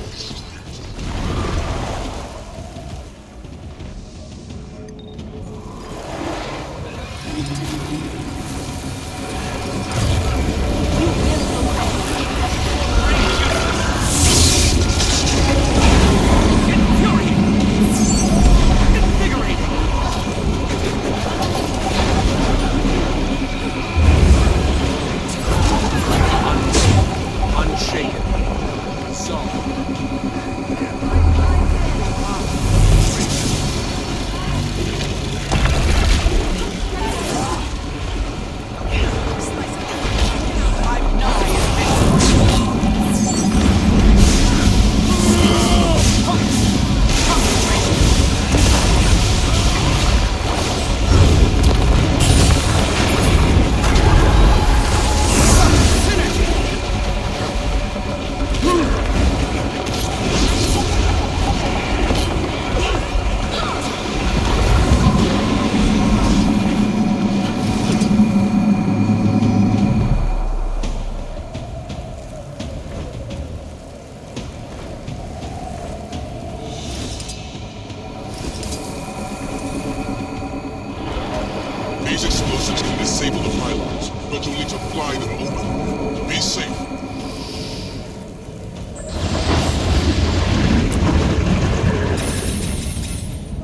These explosives can disable the pylons, but you'll need to fly them open. Be safe.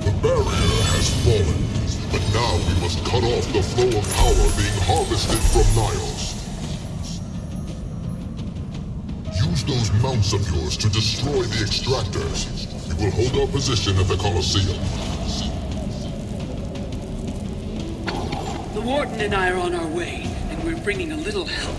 The barrier has fallen, but now we must cut off the flow of power being harvested from Niles. Use those mounts of yours to destroy the extractors. We will hold our position at the Colosseum.
The Warden and I are on our way, and we're bringing a little help.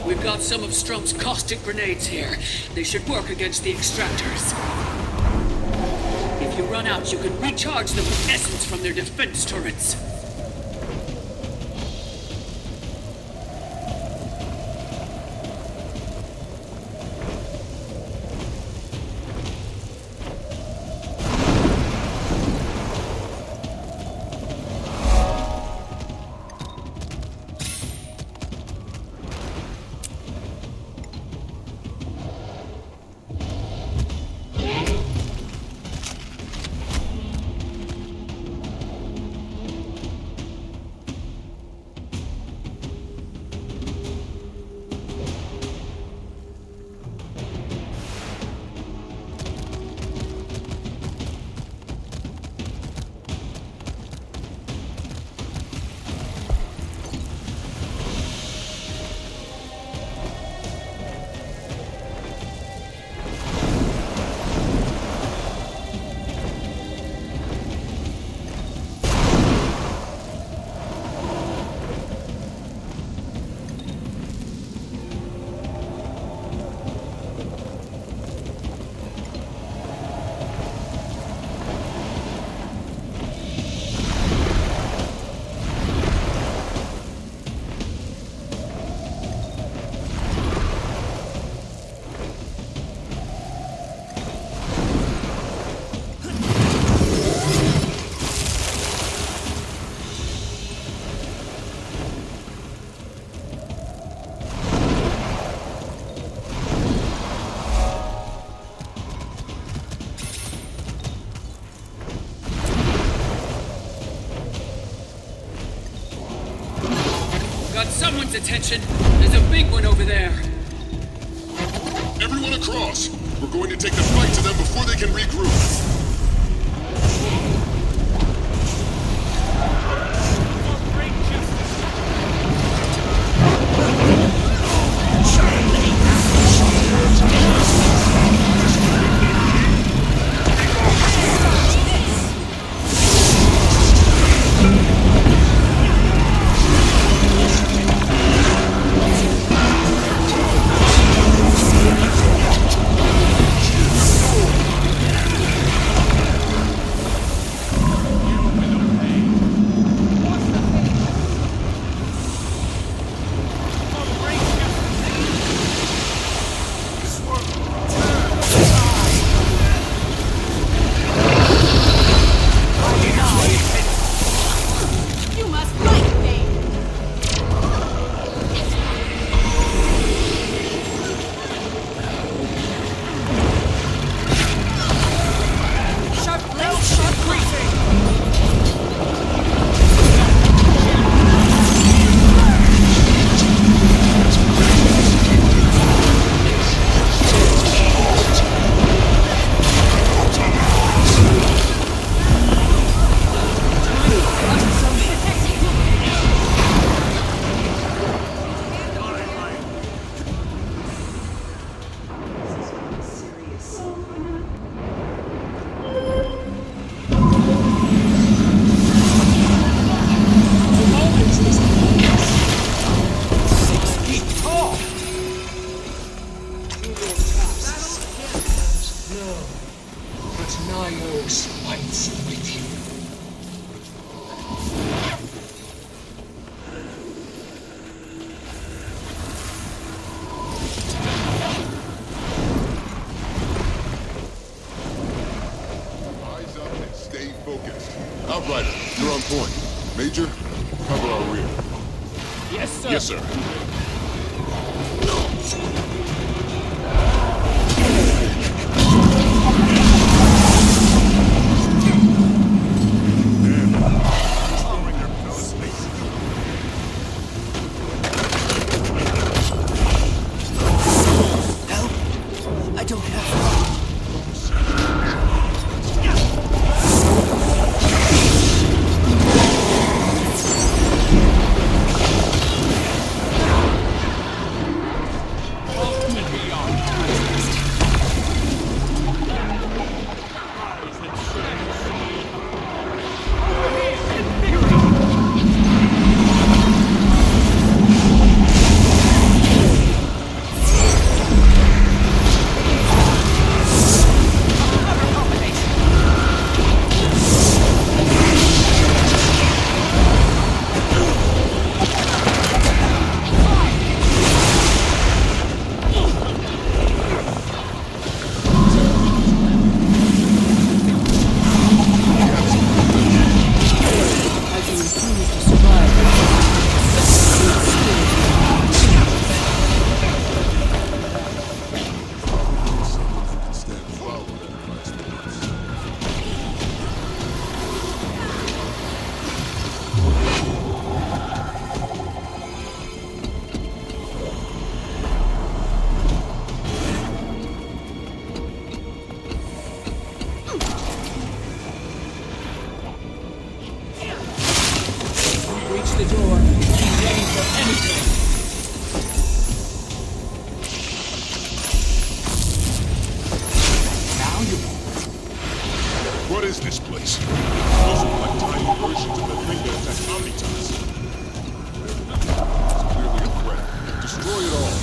We've got some of Strom's caustic grenades here. They should work against the extractors. If you run out, you can recharge them with essence from their defense turrets. Got someone's attention. There's a big one over there.
Everyone across! We're going to take the fight to them before they can regroup.
For great justice!
Major, cover our rear.
Yes, sir.
Yes, sir.
Help! I don't have...
Reach the door. Be ready for anything.
What is this place? Those look like tiny versions of the thing that attacked Omnitas. It's clearly a threat. Destroy it all.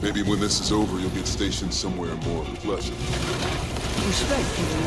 Maybe when this is over, you'll get stationed somewhere more pleasant.
Respect for the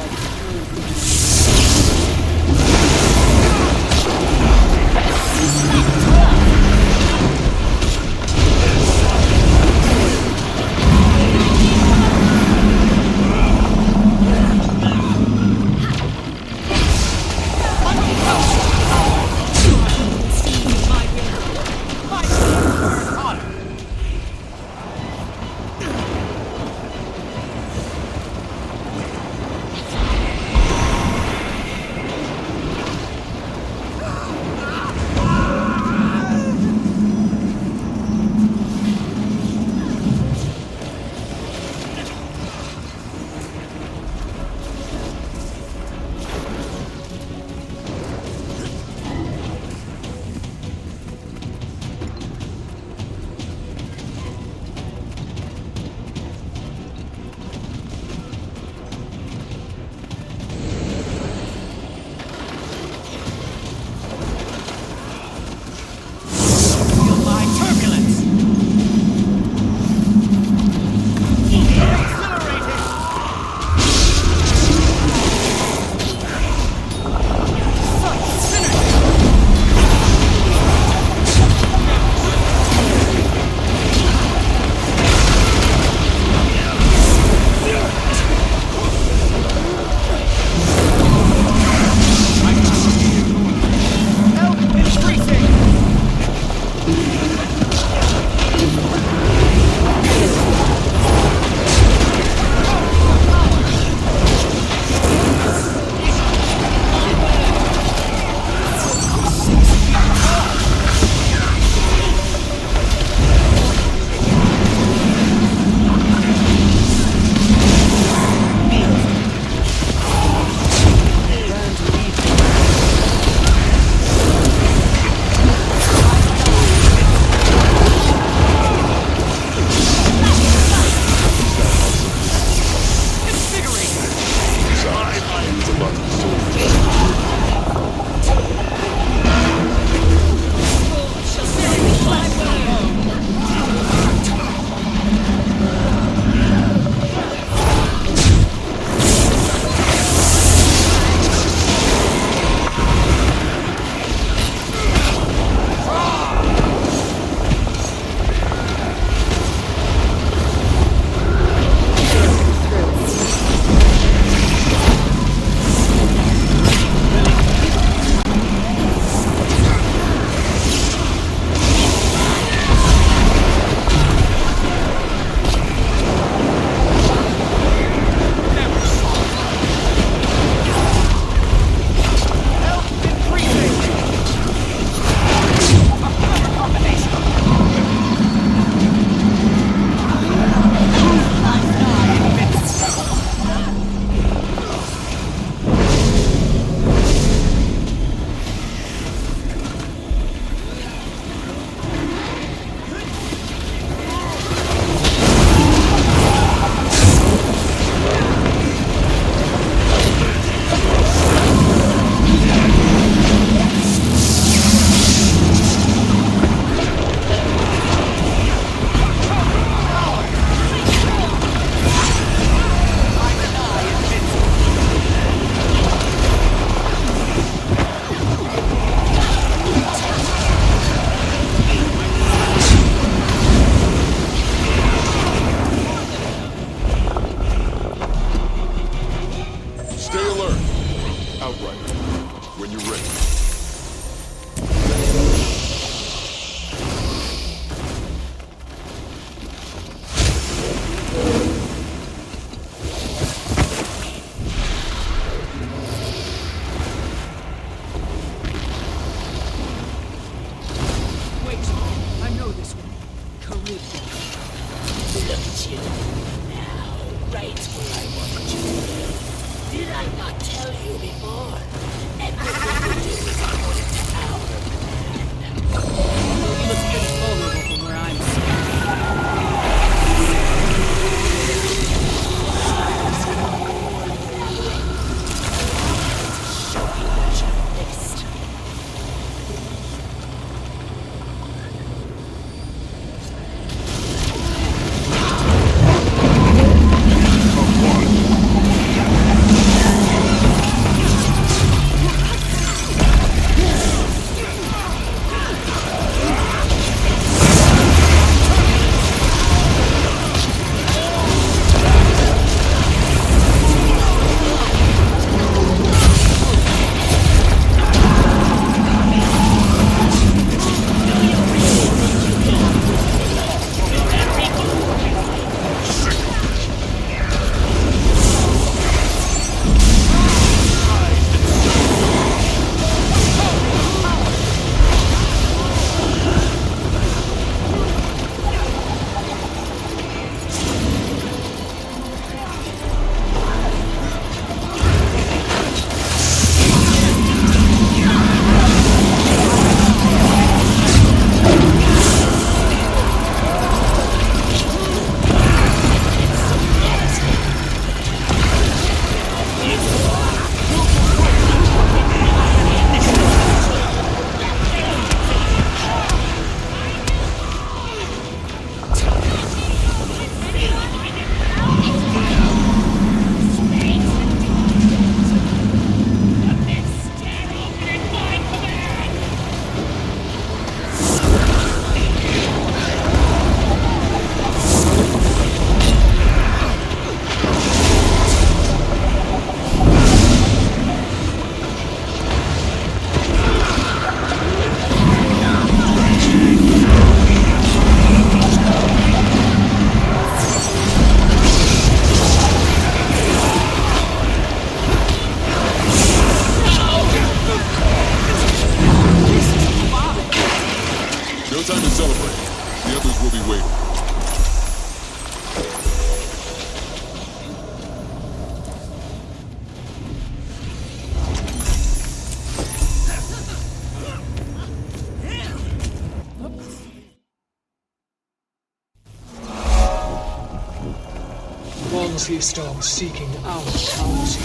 Once he stopped seeking our bounty,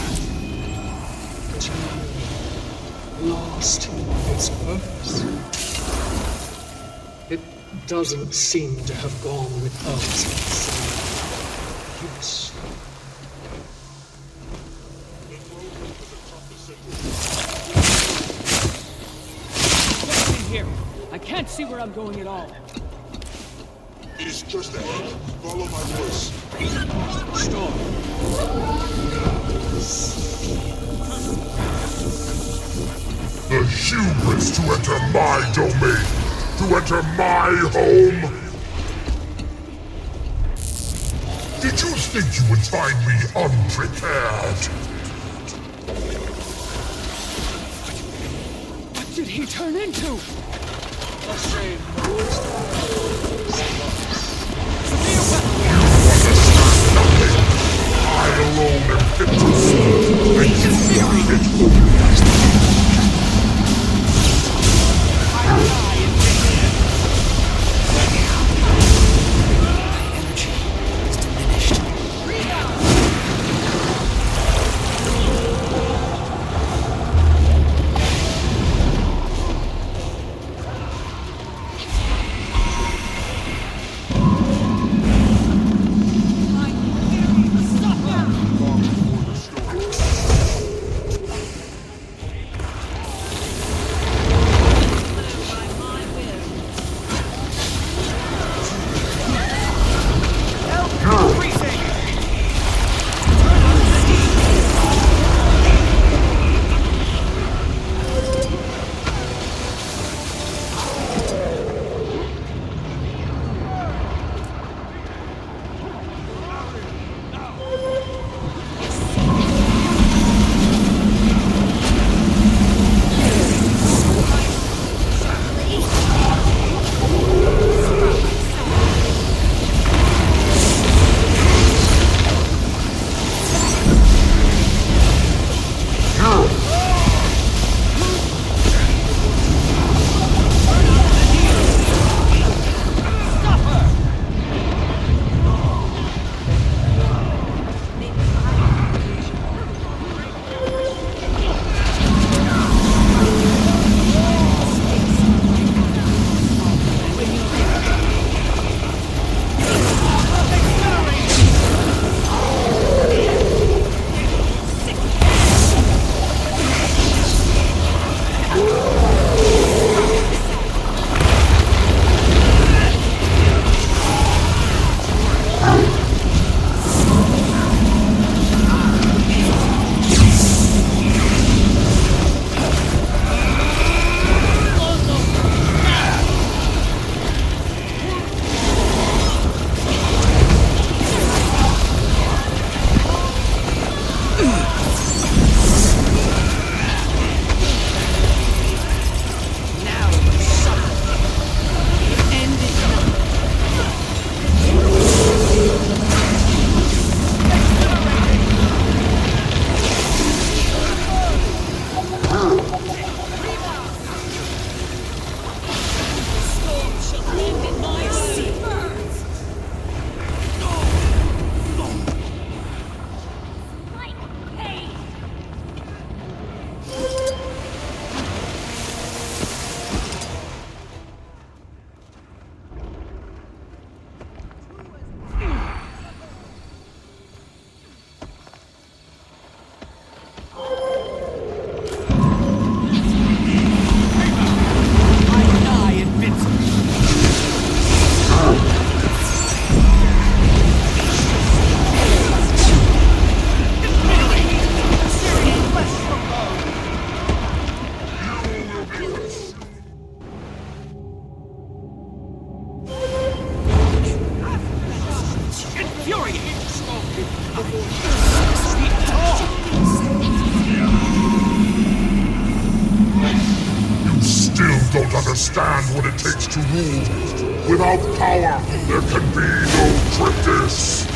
the journey lost its purpose. It doesn't seem to have gone without some use.
Get in here! I can't see where I'm going at all.
It's just ahead. Follow my voice.
Storm.
The hubris to enter my domain, to enter my home. Did you think you would find me unprepared?
What did he turn into?
A same monster.
I alone am fit to serve, and you are fit only.
My energy is diminished.
don't understand what it takes to rule. Without power, there can be no Cryptus.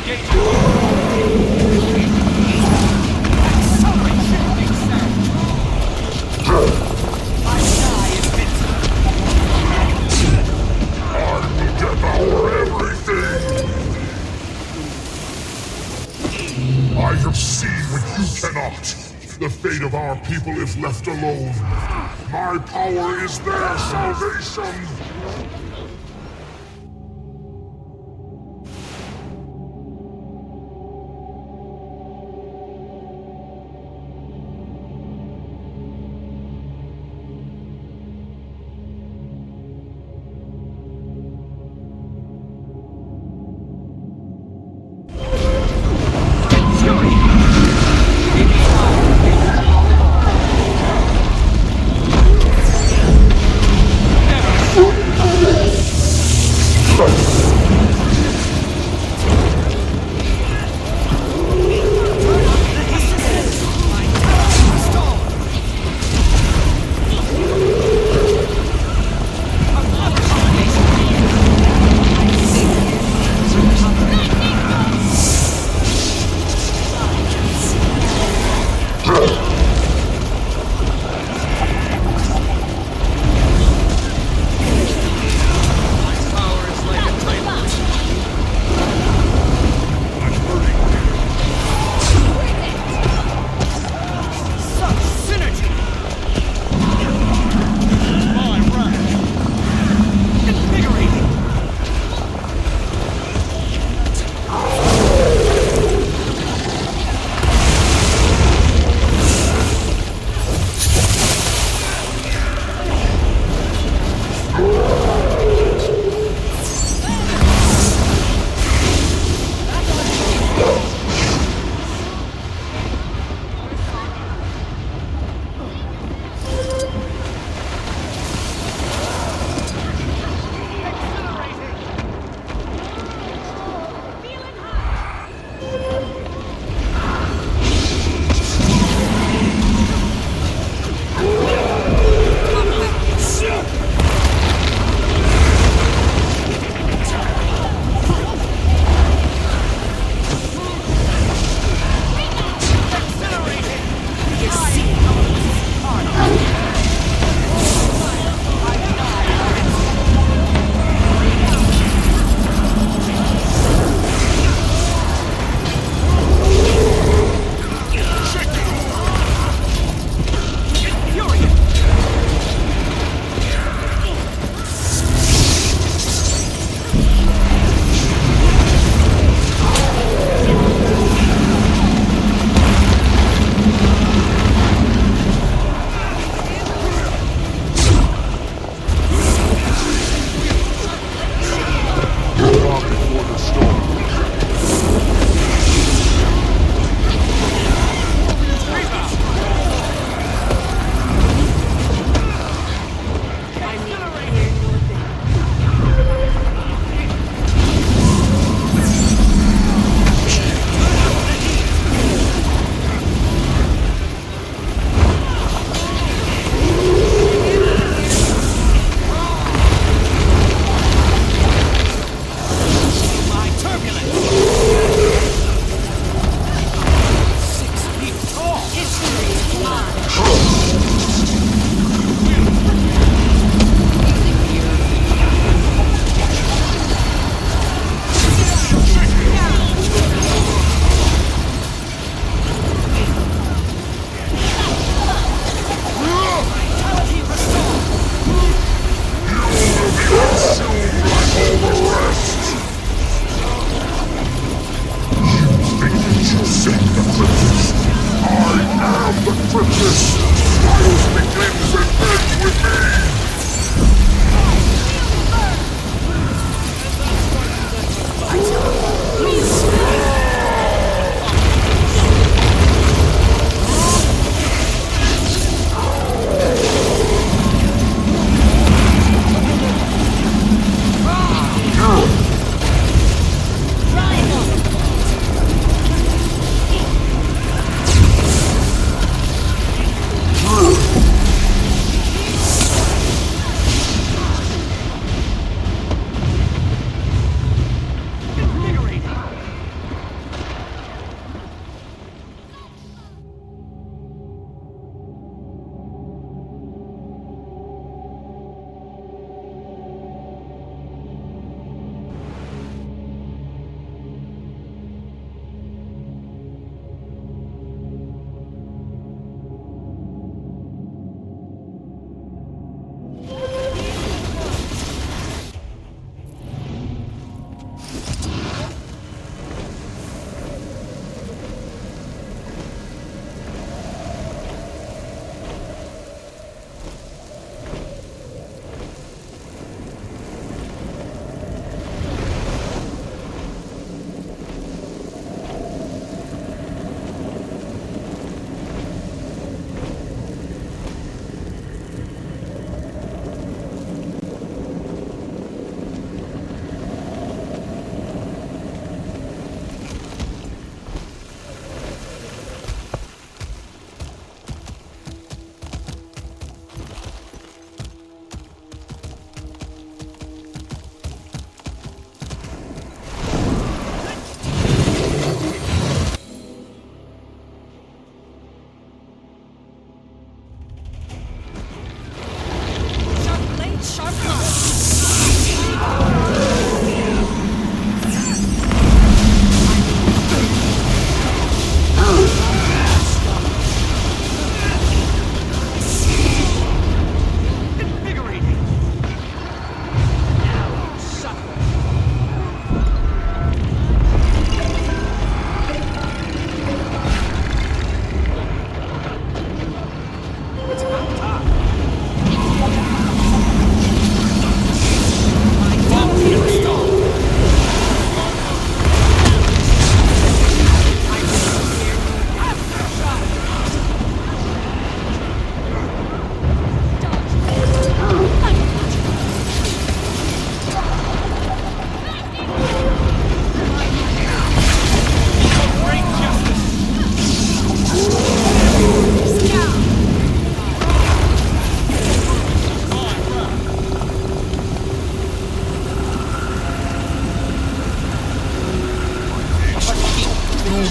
I have seen what you cannot. The fate of our people if left alone. My power is their salvation!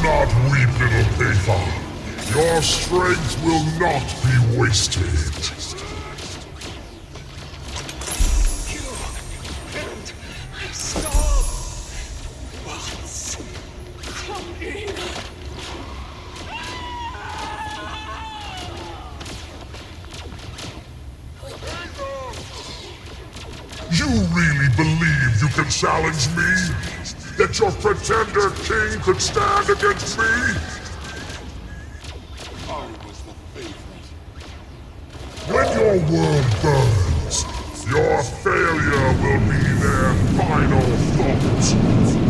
not weep, little Paper. Your strength will not be wasted. You really believe you can challenge me? That your pretender king could stand against me?
I was the favorite.
When your world burns, your failure will be their final thought.